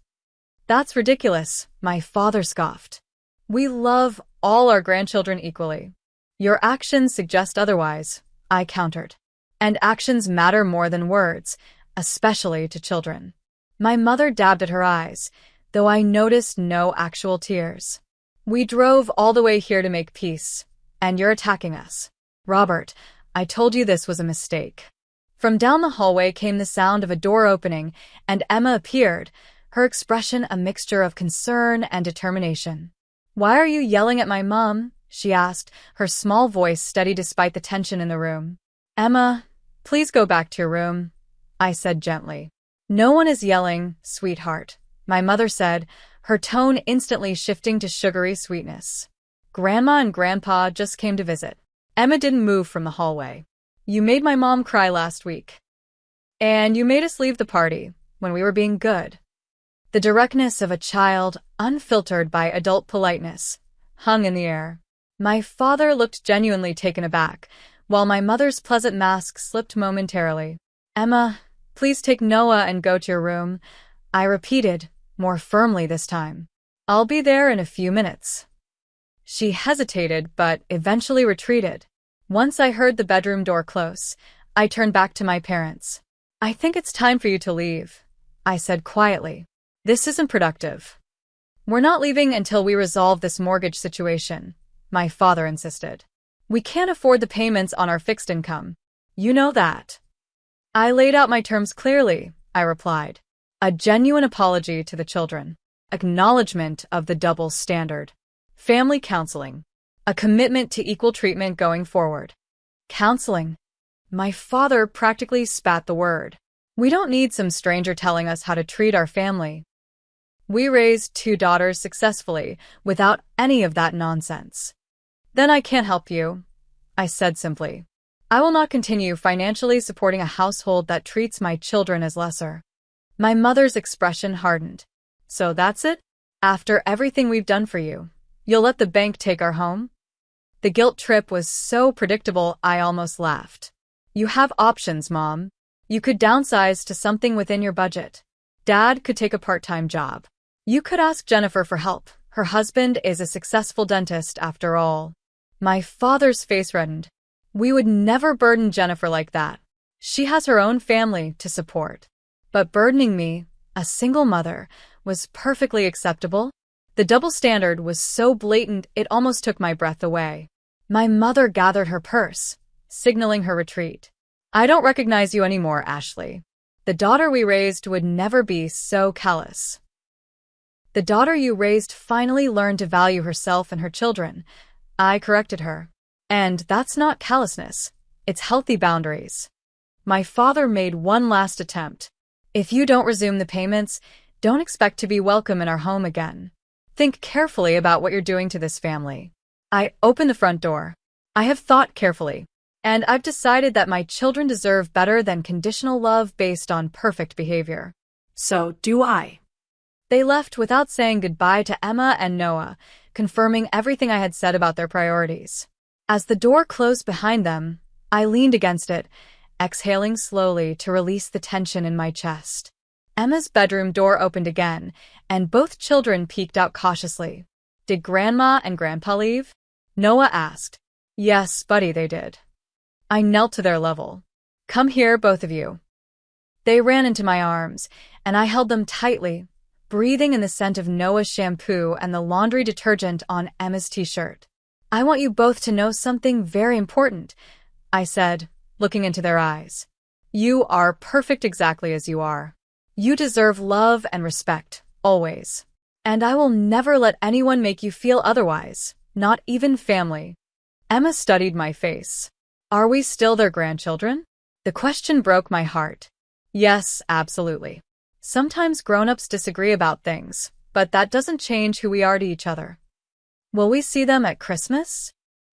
S1: "That's ridiculous," my father scoffed. "We love all our grandchildren equally." "Your actions suggest otherwise," I countered. "And actions matter more than words, especially to children." My mother dabbed at her eyes, though I noticed no actual tears. "We drove all the way here to make peace, and you're attacking us. Robert, I told you this was a mistake." From down the hallway came the sound of a door opening, and Emma appeared, her expression a mixture of concern and determination. "Why are you yelling at my mom?" she asked, her small voice steady despite the tension in the room. "Emma, please go back to your room," I said gently. "No one is yelling, sweetheart," my mother said, her tone instantly shifting to sugary sweetness. "Grandma and Grandpa just came to visit." Emma didn't move from the hallway. "You made my mom cry last week. And you made us leave the party when we were being good." The directness of a child, unfiltered by adult politeness, hung in the air. My father looked genuinely taken aback, while my mother's pleasant mask slipped momentarily. "Emma, please take Noah and go to your room," I repeated, more firmly this time. "I'll be there in a few minutes." She hesitated, but eventually retreated. Once I heard the bedroom door close, I turned back to my parents. "I think it's time for you to leave," I said quietly. "This isn't productive." "We're not leaving until we resolve this mortgage situation," my father insisted. "We can't afford the payments on our fixed income. You know that." "I laid out my terms clearly," I replied. A genuine apology to the children. Acknowledgement of the double standard. Family counseling. A commitment to equal treatment going forward. Counseling. My father practically spat the word. "We don't need some stranger telling us how to treat our family. We raised 2 daughters successfully, without any of that nonsense." "Then I can't help you," I said simply. "I will not continue financially supporting a household that treats my children as lesser." My mother's expression hardened. "So that's it? After everything we've done for you, you'll let the bank take our home?" The guilt trip was so predictable I almost laughed. "You have options, Mom. You could downsize to something within your budget. Dad could take a part-time job. You could ask Jennifer for help. Her husband is a successful dentist after all." My father's face reddened. "We would never burden Jennifer like that. She has her own family to support." But burdening me, a single mother, was perfectly acceptable. The double standard was so blatant it almost took my breath away. My mother gathered her purse, signaling her retreat. "I don't recognize you anymore, Ashley. The daughter we raised would never be so callous." "The daughter you raised finally learned to value herself and her children," I corrected her. "And that's not callousness. It's healthy boundaries." My father made one last attempt. "If you don't resume the payments, don't expect to be welcome in our home again. Think carefully about what you're doing to this family." I opened the front door. "I have thought carefully, and I've decided that my children deserve better than conditional love based on perfect behavior.
S2: So do I.
S1: They left without saying goodbye to Emma and Noah, confirming everything I had said about their priorities. As the door closed behind them, I leaned against it, exhaling slowly to release the tension in my chest. Emma's bedroom door opened again, and both children peeked out cautiously. Did Grandma and Grandpa leave? Noah asked. Yes, buddy, they did. I knelt to their level. Come here, both of you. They ran into my arms, and I held them tightly, breathing in the scent of Noah's shampoo and the laundry detergent on Emma's t-shirt. I want you both to know something very important, I said, looking into their eyes. You are perfect exactly as you are. You deserve love and respect, always. And I will never let anyone make you feel otherwise, not even family. Emma studied my face. Are we still their grandchildren? The question broke my heart. Yes, absolutely. Sometimes grown-ups disagree about things, but that doesn't change who we are to each other. Will we see them at Christmas?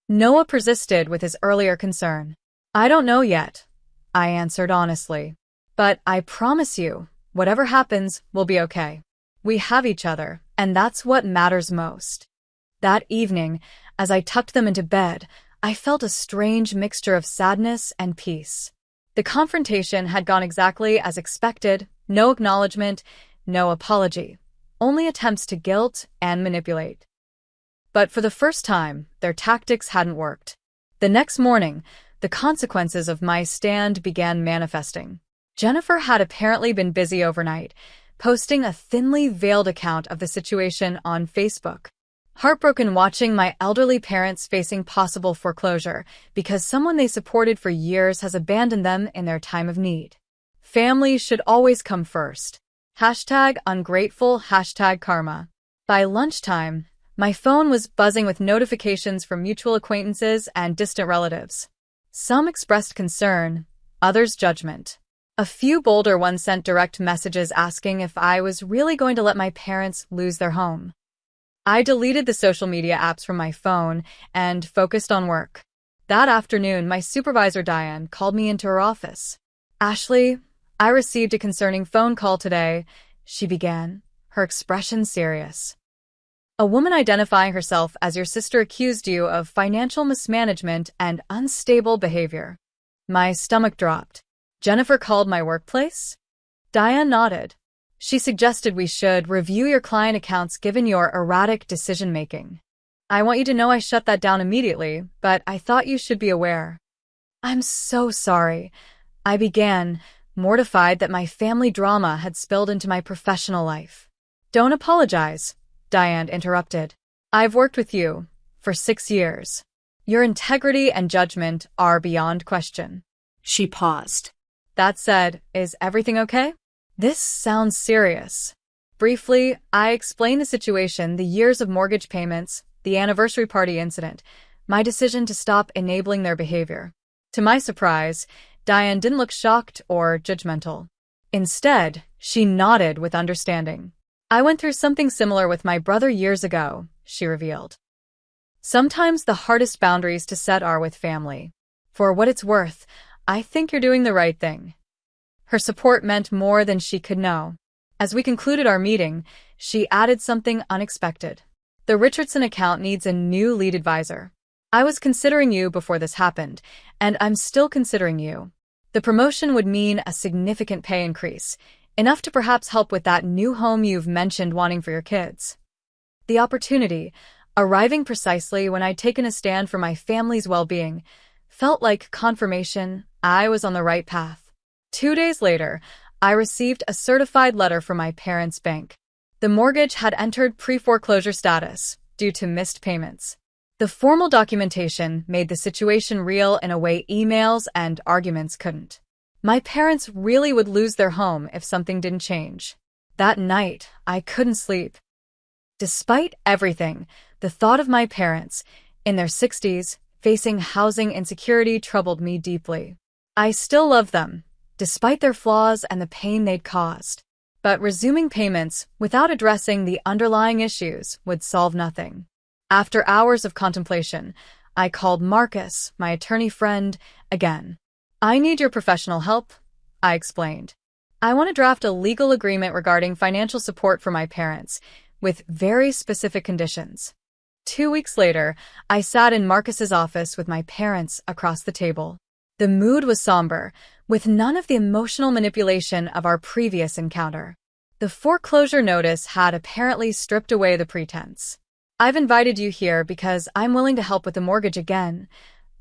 S1: Noah persisted with his earlier concern. I don't know yet, I answered honestly. But I promise you, whatever happens, we'll be okay. We have each other, and that's what matters most. That evening, as I tucked them into bed, I felt a strange mixture of sadness and peace. The confrontation had gone exactly as expected, no acknowledgement, no apology, only attempts to guilt and manipulate. But for the first time, their tactics hadn't worked. The next morning, the consequences of my stand began manifesting. Jennifer had apparently been busy overnight, posting a thinly veiled account of the situation on Facebook. Heartbroken watching my elderly parents facing possible foreclosure because someone they supported for years has abandoned them in their time of need. Family should always come first. #ungrateful, #karma. By lunchtime, my phone was buzzing with notifications from mutual acquaintances and distant relatives. Some expressed concern, others judgment. A few bolder ones sent direct messages asking if I was really going to let my parents lose their home. I deleted the social media apps from my phone and focused on work. That afternoon, my supervisor Diane called me into her office. Ashley, I received a concerning phone call today, she began, her expression serious. A woman identifying herself as your sister accused you of financial mismanagement and unstable behavior. My stomach dropped. Jennifer called my workplace? Diane nodded. She suggested we should review your client accounts given your erratic decision-making. I want you to know I shut that down immediately, but I thought you should be aware. I'm so sorry, I began, mortified that my family drama had spilled into my professional life. Don't apologize, Diane interrupted. I've worked with you for 6 years. Your integrity and judgment are beyond question.
S2: She paused.
S1: That said, is everything okay? This sounds serious. Briefly, I explained the situation, the years of mortgage payments, the anniversary party incident, my decision to stop enabling their behavior. To my surprise, Diane didn't look shocked or judgmental. Instead, she nodded with understanding. I went through something similar with my brother years ago, she revealed. Sometimes the hardest boundaries to set are with family. For what it's worth, I think you're doing the right thing. Her support meant more than she could know. As we concluded our meeting, she added something unexpected. The Richardson account needs a new lead advisor. I was considering you before this happened, and I'm still considering you. The promotion would mean a significant pay increase, enough to perhaps help with that new home you've mentioned wanting for your kids. The opportunity, arriving precisely when I'd taken a stand for my family's well-being, felt like confirmation I was on the right path. 2 days later, I received a certified letter from my parents' bank. The mortgage had entered pre-foreclosure status due to missed payments. The formal documentation made the situation real in a way emails and arguments couldn't. My parents really would lose their home if something didn't change. That night, I couldn't sleep. Despite everything, the thought of my parents, in their 60s, facing housing insecurity troubled me deeply. I still love them, despite their flaws and the pain they'd caused. But resuming payments without addressing the underlying issues would solve nothing. After hours of contemplation, I called Marcus, my attorney friend, again. I need your professional help, I explained. I want to draft a legal agreement regarding financial support for my parents, with very specific conditions. 2 weeks later, I sat in Marcus's office with my parents across the table. The mood was somber, with none of the emotional manipulation of our previous encounter. The foreclosure notice had apparently stripped away the pretense. "I've invited you here because I'm willing to help with the mortgage again,"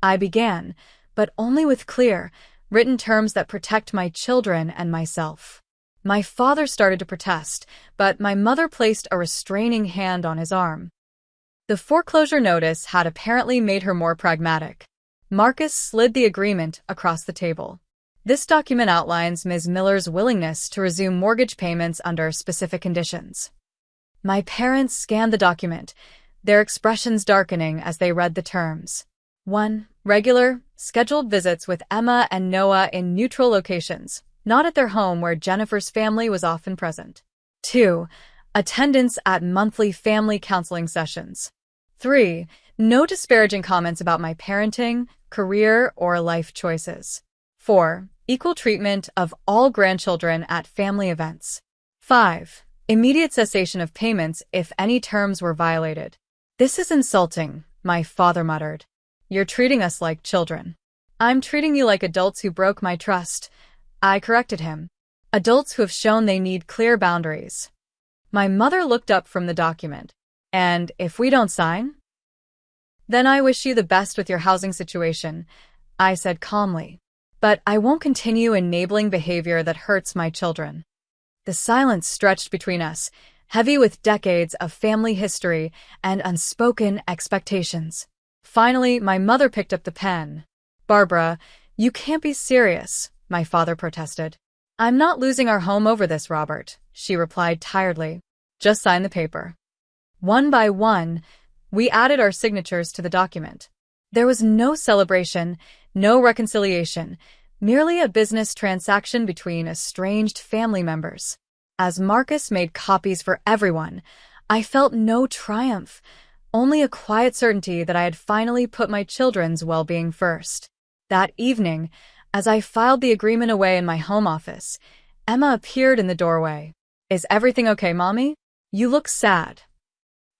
S1: I began, but only with clear, written terms that protect my children and myself. My father started to protest, but my mother placed a restraining hand on his arm. The foreclosure notice had apparently made her more pragmatic. Marcus slid the agreement across the table. "This document outlines Ms. Miller's willingness to resume mortgage payments under specific conditions." My parents scanned the document, their expressions darkening as they read the terms. 1. Regular, scheduled visits with Emma and Noah in neutral locations, not at their home where Jennifer's family was often present. 2. Attendance at monthly family counseling sessions. 3. No disparaging comments about my parenting, career, or life choices. 4. Equal treatment of all grandchildren at family events. 5. Immediate cessation of payments if any terms were violated. "This is insulting," my father muttered. "You're treating us like children." "I'm treating you like adults who broke my trust," I corrected him. "Adults who have shown they need clear boundaries." My mother looked up from the document. "And if we don't sign?" "Then I wish you the best with your housing situation," I said calmly. "But I won't continue enabling behavior that hurts my children." The silence stretched between us, heavy with decades of family history and unspoken expectations. Finally, my mother picked up the pen. "Barbara, you can't be serious," my father protested. "I'm not losing our home over this, Robert," she replied tiredly. "Just sign the paper." One by one, we added our signatures to the document. There was no celebration, no reconciliation, merely a business transaction between estranged family members. As Marcus made copies for everyone, I felt no triumph, only a quiet certainty that I had finally put my children's well-being first. That evening, as I filed the agreement away in my home office, Emma appeared in the doorway. "Is everything okay, Mommy? You look sad."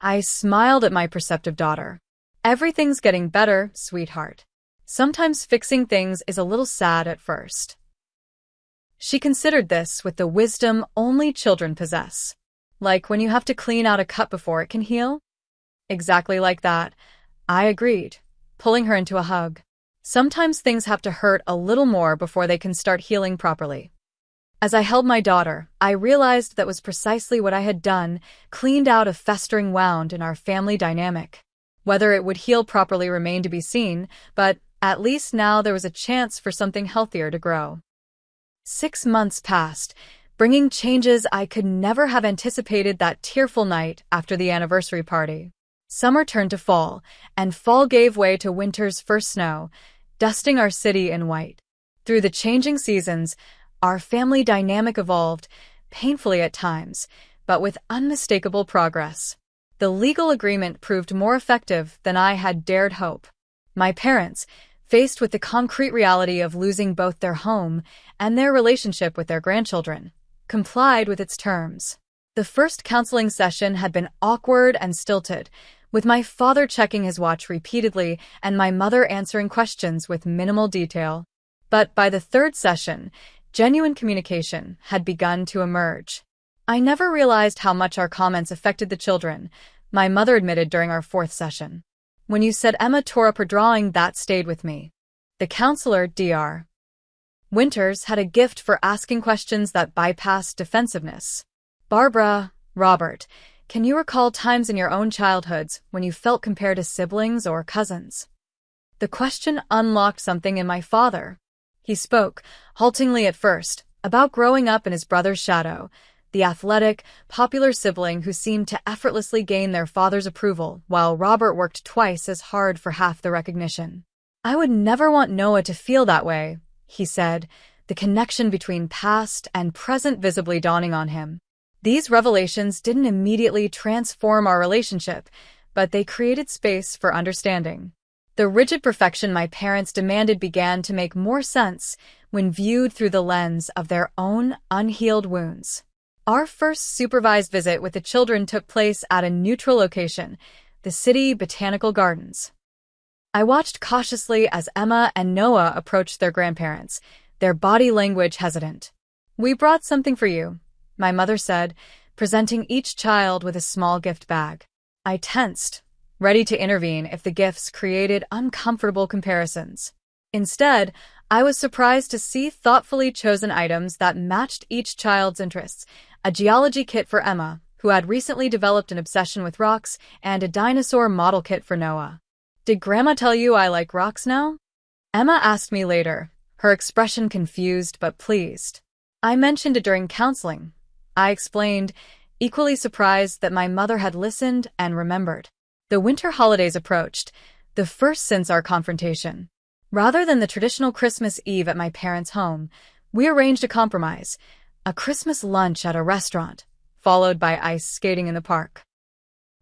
S1: I smiled at my perceptive daughter. "Everything's getting better, sweetheart. Sometimes fixing things is a little sad at first." She considered this with the wisdom only children possess. "Like when you have to clean out a cut before it can heal?" "Exactly like that," I agreed, pulling her into a hug. "Sometimes things have to hurt a little more before they can start healing properly." As I held my daughter, I realized that was precisely what I had done, cleaned out a festering wound in our family dynamic. Whether it would heal properly remained to be seen, but at least now there was a chance for something healthier to grow. 6 months passed, bringing changes I could never have anticipated that tearful night after the anniversary party. Summer turned to fall, and fall gave way to winter's first snow, dusting our city in white. Through the changing seasons, our family dynamic evolved, painfully at times, but with unmistakable progress. The legal agreement proved more effective than I had dared hope. My parents, faced with the concrete reality of losing both their home and their relationship with their grandchildren, complied with its terms. The first counseling session had been awkward and stilted, with my father checking his watch repeatedly and my mother answering questions with minimal detail. But by the third session, genuine communication had begun to emerge. "I never realized how much our comments affected the children," my mother admitted during our fourth session. "When you said Emma tore up her drawing, that stayed with me." The counselor, Dr. Winters, had a gift for asking questions that bypassed defensiveness. "Barbara, Robert, can you recall times in your own childhoods when you felt compared to siblings or cousins?" The question unlocked something in my father. He spoke, haltingly at first, about growing up in his brother's shadow, the athletic, popular sibling who seemed to effortlessly gain their father's approval, while Robert worked twice as hard for half the recognition. "I would never want Noah to feel that way," he said, the connection between past and present visibly dawning on him. These revelations didn't immediately transform our relationship, but they created space for understanding. The rigid perfection my parents demanded began to make more sense when viewed through the lens of their own unhealed wounds. Our first supervised visit with the children took place at a neutral location, the City Botanical Gardens. I watched cautiously as Emma and Noah approached their grandparents, their body language hesitant. "We brought something for you," my mother said, presenting each child with a small gift bag. I tensed, ready to intervene if the gifts created uncomfortable comparisons. Instead, I was surprised to see thoughtfully chosen items that matched each child's interests: a geology kit for Emma, who had recently developed an obsession with rocks, and a dinosaur model kit for Noah. "Did Grandma tell you I like rocks now?" Emma asked me later, her expression confused but pleased. "I mentioned it during counseling," I explained, equally surprised that my mother had listened and remembered. The winter holidays approached, the first since our confrontation. Rather than the traditional Christmas Eve at my parents' home, we arranged a compromise: a Christmas lunch at a restaurant, followed by ice skating in the park.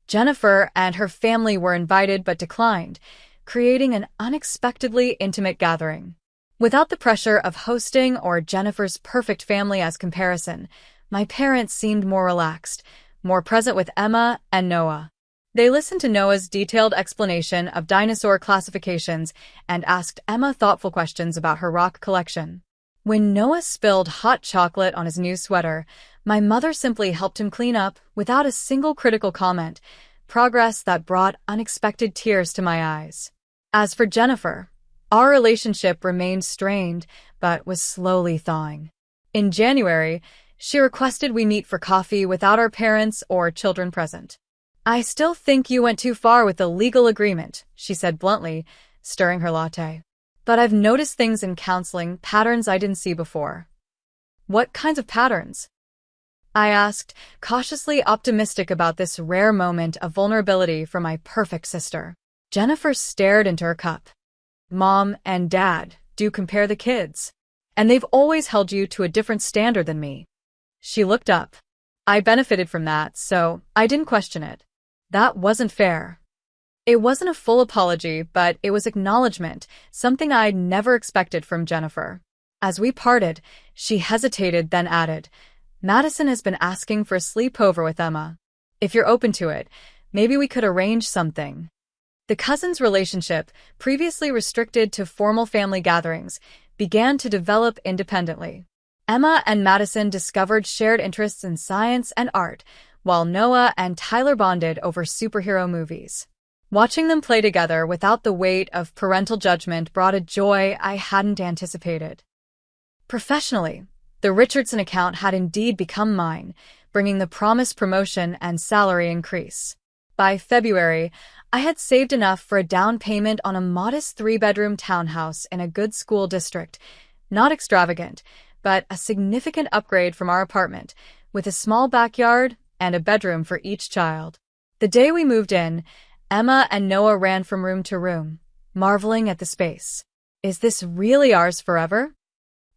S1: Jennifer and her family were invited but declined, creating an unexpectedly intimate gathering. Without the pressure of hosting or Jennifer's perfect family as comparison, my parents seemed more relaxed, more present with Emma and Noah. They listened to Noah's detailed explanation of dinosaur classifications and asked Emma thoughtful questions about her rock collection. When Noah spilled hot chocolate on his new sweater, my mother simply helped him clean up without a single critical comment, progress that brought unexpected tears to my eyes. As for Jennifer, our relationship remained strained but was slowly thawing. In January, she requested we meet for coffee without our parents or children present. "I still think you went too far with the legal agreement," she said bluntly, stirring her latte. "But I've noticed things in counseling, patterns I didn't see before." "What kinds of patterns?" I asked, cautiously optimistic about this rare moment of vulnerability from my perfect sister. Jennifer stared into her cup. "Mom and Dad do compare the kids, and they've always held you to a different standard than me." She looked up. I benefited from that, so I didn't question it. That wasn't fair. It wasn't a full apology, but it was acknowledgement, something I'd never expected from Jennifer. As we parted, she hesitated, then added, "Madison has been asking for a sleepover with Emma. If you're open to it, maybe we could arrange something." The cousins' relationship, previously restricted to formal family gatherings, began to develop independently. Emma and Madison discovered shared interests in science and art, while Noah and Tyler bonded over superhero movies. Watching them play together without the weight of parental judgment brought a joy I hadn't anticipated. Professionally, the Richardson account had indeed become mine, bringing the promised promotion and salary increase. By February, I had saved enough for a down payment on a modest 3-bedroom townhouse in a good school district, not extravagant, but a significant upgrade from our apartment, with a small backyard and a bedroom for each child. The day we moved in, Emma and Noah ran from room to room, marveling at the space. "Is this really ours forever?"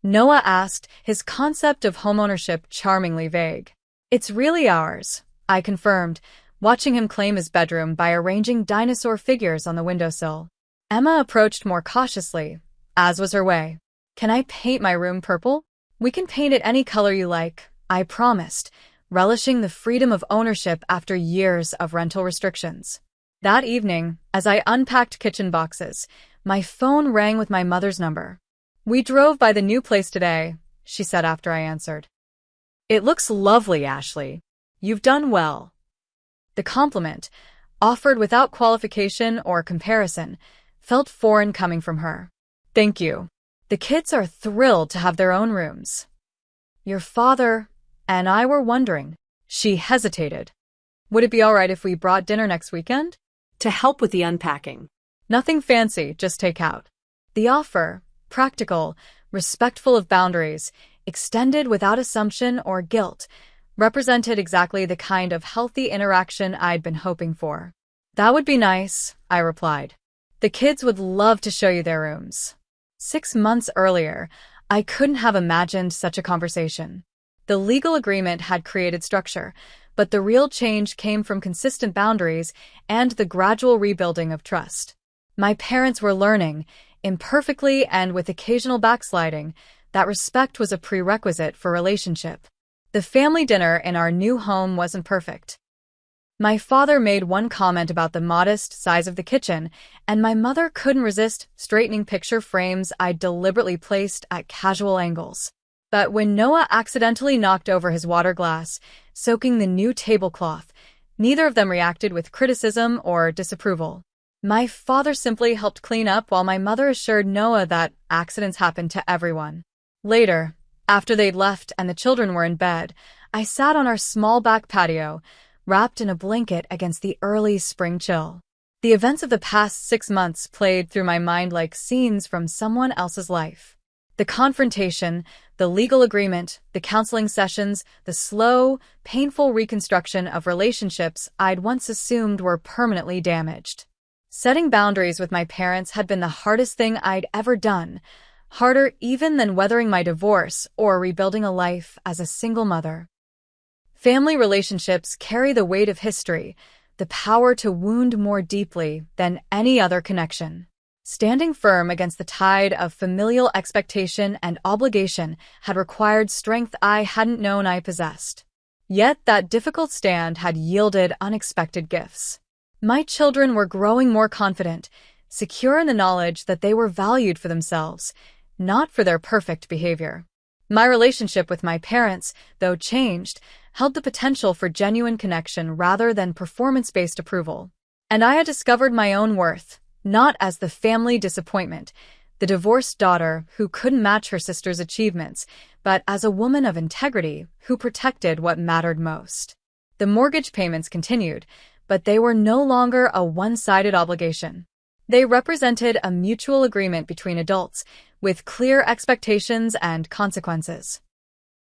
S1: Noah asked, his concept of homeownership charmingly vague. "It's really ours," I confirmed, watching him claim his bedroom by arranging dinosaur figures on the windowsill. Emma approached more cautiously, as was her way. "Can I paint my room purple?" "We can paint it any color you like," I promised, relishing the freedom of ownership after years of rental restrictions. That evening, as I unpacked kitchen boxes, my phone rang with my mother's number. "We drove by the new place today," she said after I answered. "It looks lovely, Ashley. You've done well." The compliment, offered without qualification or comparison, felt foreign coming from her. "Thank you. The kids are thrilled to have their own rooms. Your father and I were wondering." She hesitated. "Would it be all right if we brought dinner next weekend?"
S2: To help with the unpacking.
S1: "Nothing fancy, just takeout." The offer, practical, respectful of boundaries, extended without assumption or guilt, represented exactly the kind of healthy interaction I'd been hoping for. "That would be nice," I replied. "The kids would love to show you their rooms." 6 months earlier, I couldn't have imagined such a conversation. The legal agreement had created structure, but the real change came from consistent boundaries and the gradual rebuilding of trust. My parents were learning, imperfectly and with occasional backsliding, that respect was a prerequisite for relationship. The family dinner in our new home wasn't perfect. My father made one comment about the modest size of the kitchen, and my mother couldn't resist straightening picture frames I'd deliberately placed at casual angles. But when Noah accidentally knocked over his water glass, soaking the new tablecloth, neither of them reacted with criticism or disapproval. My father simply helped clean up while my mother assured Noah that accidents happen to everyone. Later, after they'd left and the children were in bed, I sat on our small back patio, wrapped in a blanket against the early spring chill. The events of the past 6 months played through my mind like scenes from someone else's life. The confrontation, the legal agreement, the counseling sessions, the slow, painful reconstruction of relationships I'd once assumed were permanently damaged. Setting boundaries with my parents had been the hardest thing I'd ever done, harder even than weathering my divorce or rebuilding a life as a single mother. Family relationships carry the weight of history, the power to wound more deeply than any other connection. Standing firm against the tide of familial expectation and obligation had required strength I hadn't known I possessed. Yet that difficult stand had yielded unexpected gifts. My children were growing more confident, secure in the knowledge that they were valued for themselves, not for their perfect behavior. My relationship with my parents, though changed, held the potential for genuine connection rather than performance-based approval. And I had discovered my own worth, not as the family disappointment, the divorced daughter who couldn't match her sister's achievements, but as a woman of integrity who protected what mattered most. The mortgage payments continued, but they were no longer a one-sided obligation. They represented a mutual agreement between adults, with clear expectations and consequences.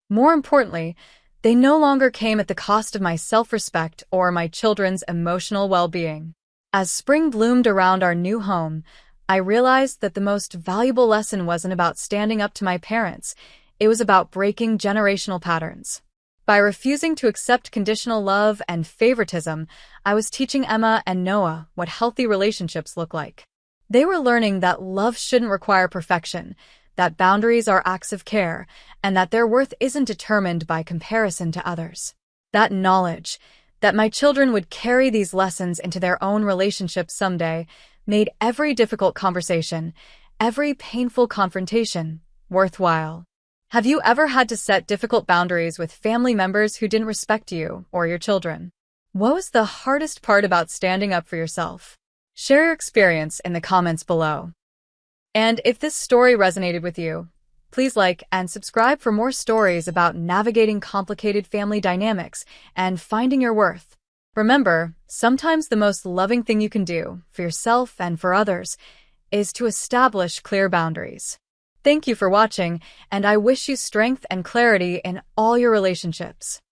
S1: More importantly, they no longer came at the cost of my self-respect or my children's emotional well-being. As spring bloomed around our new home, I realized that the most valuable lesson wasn't about standing up to my parents, it was about breaking generational patterns. By refusing to accept conditional love and favoritism, I was teaching Emma and Noah what healthy relationships look like. They were learning that love shouldn't require perfection, that boundaries are acts of care, and that their worth isn't determined by comparison to others. That knowledge, that my children would carry these lessons into their own relationships someday, made every difficult conversation, every painful confrontation, worthwhile. Have you ever had to set difficult boundaries with family members who didn't respect you or your children? What was the hardest part about standing up for yourself? Share your experience in the comments below. And if this story resonated with you, please like and subscribe for more stories about navigating complicated family dynamics and finding your worth. Remember, sometimes the most loving thing you can do for yourself and for others is to establish clear boundaries. Thank you for watching, and I wish you strength and clarity in all your relationships.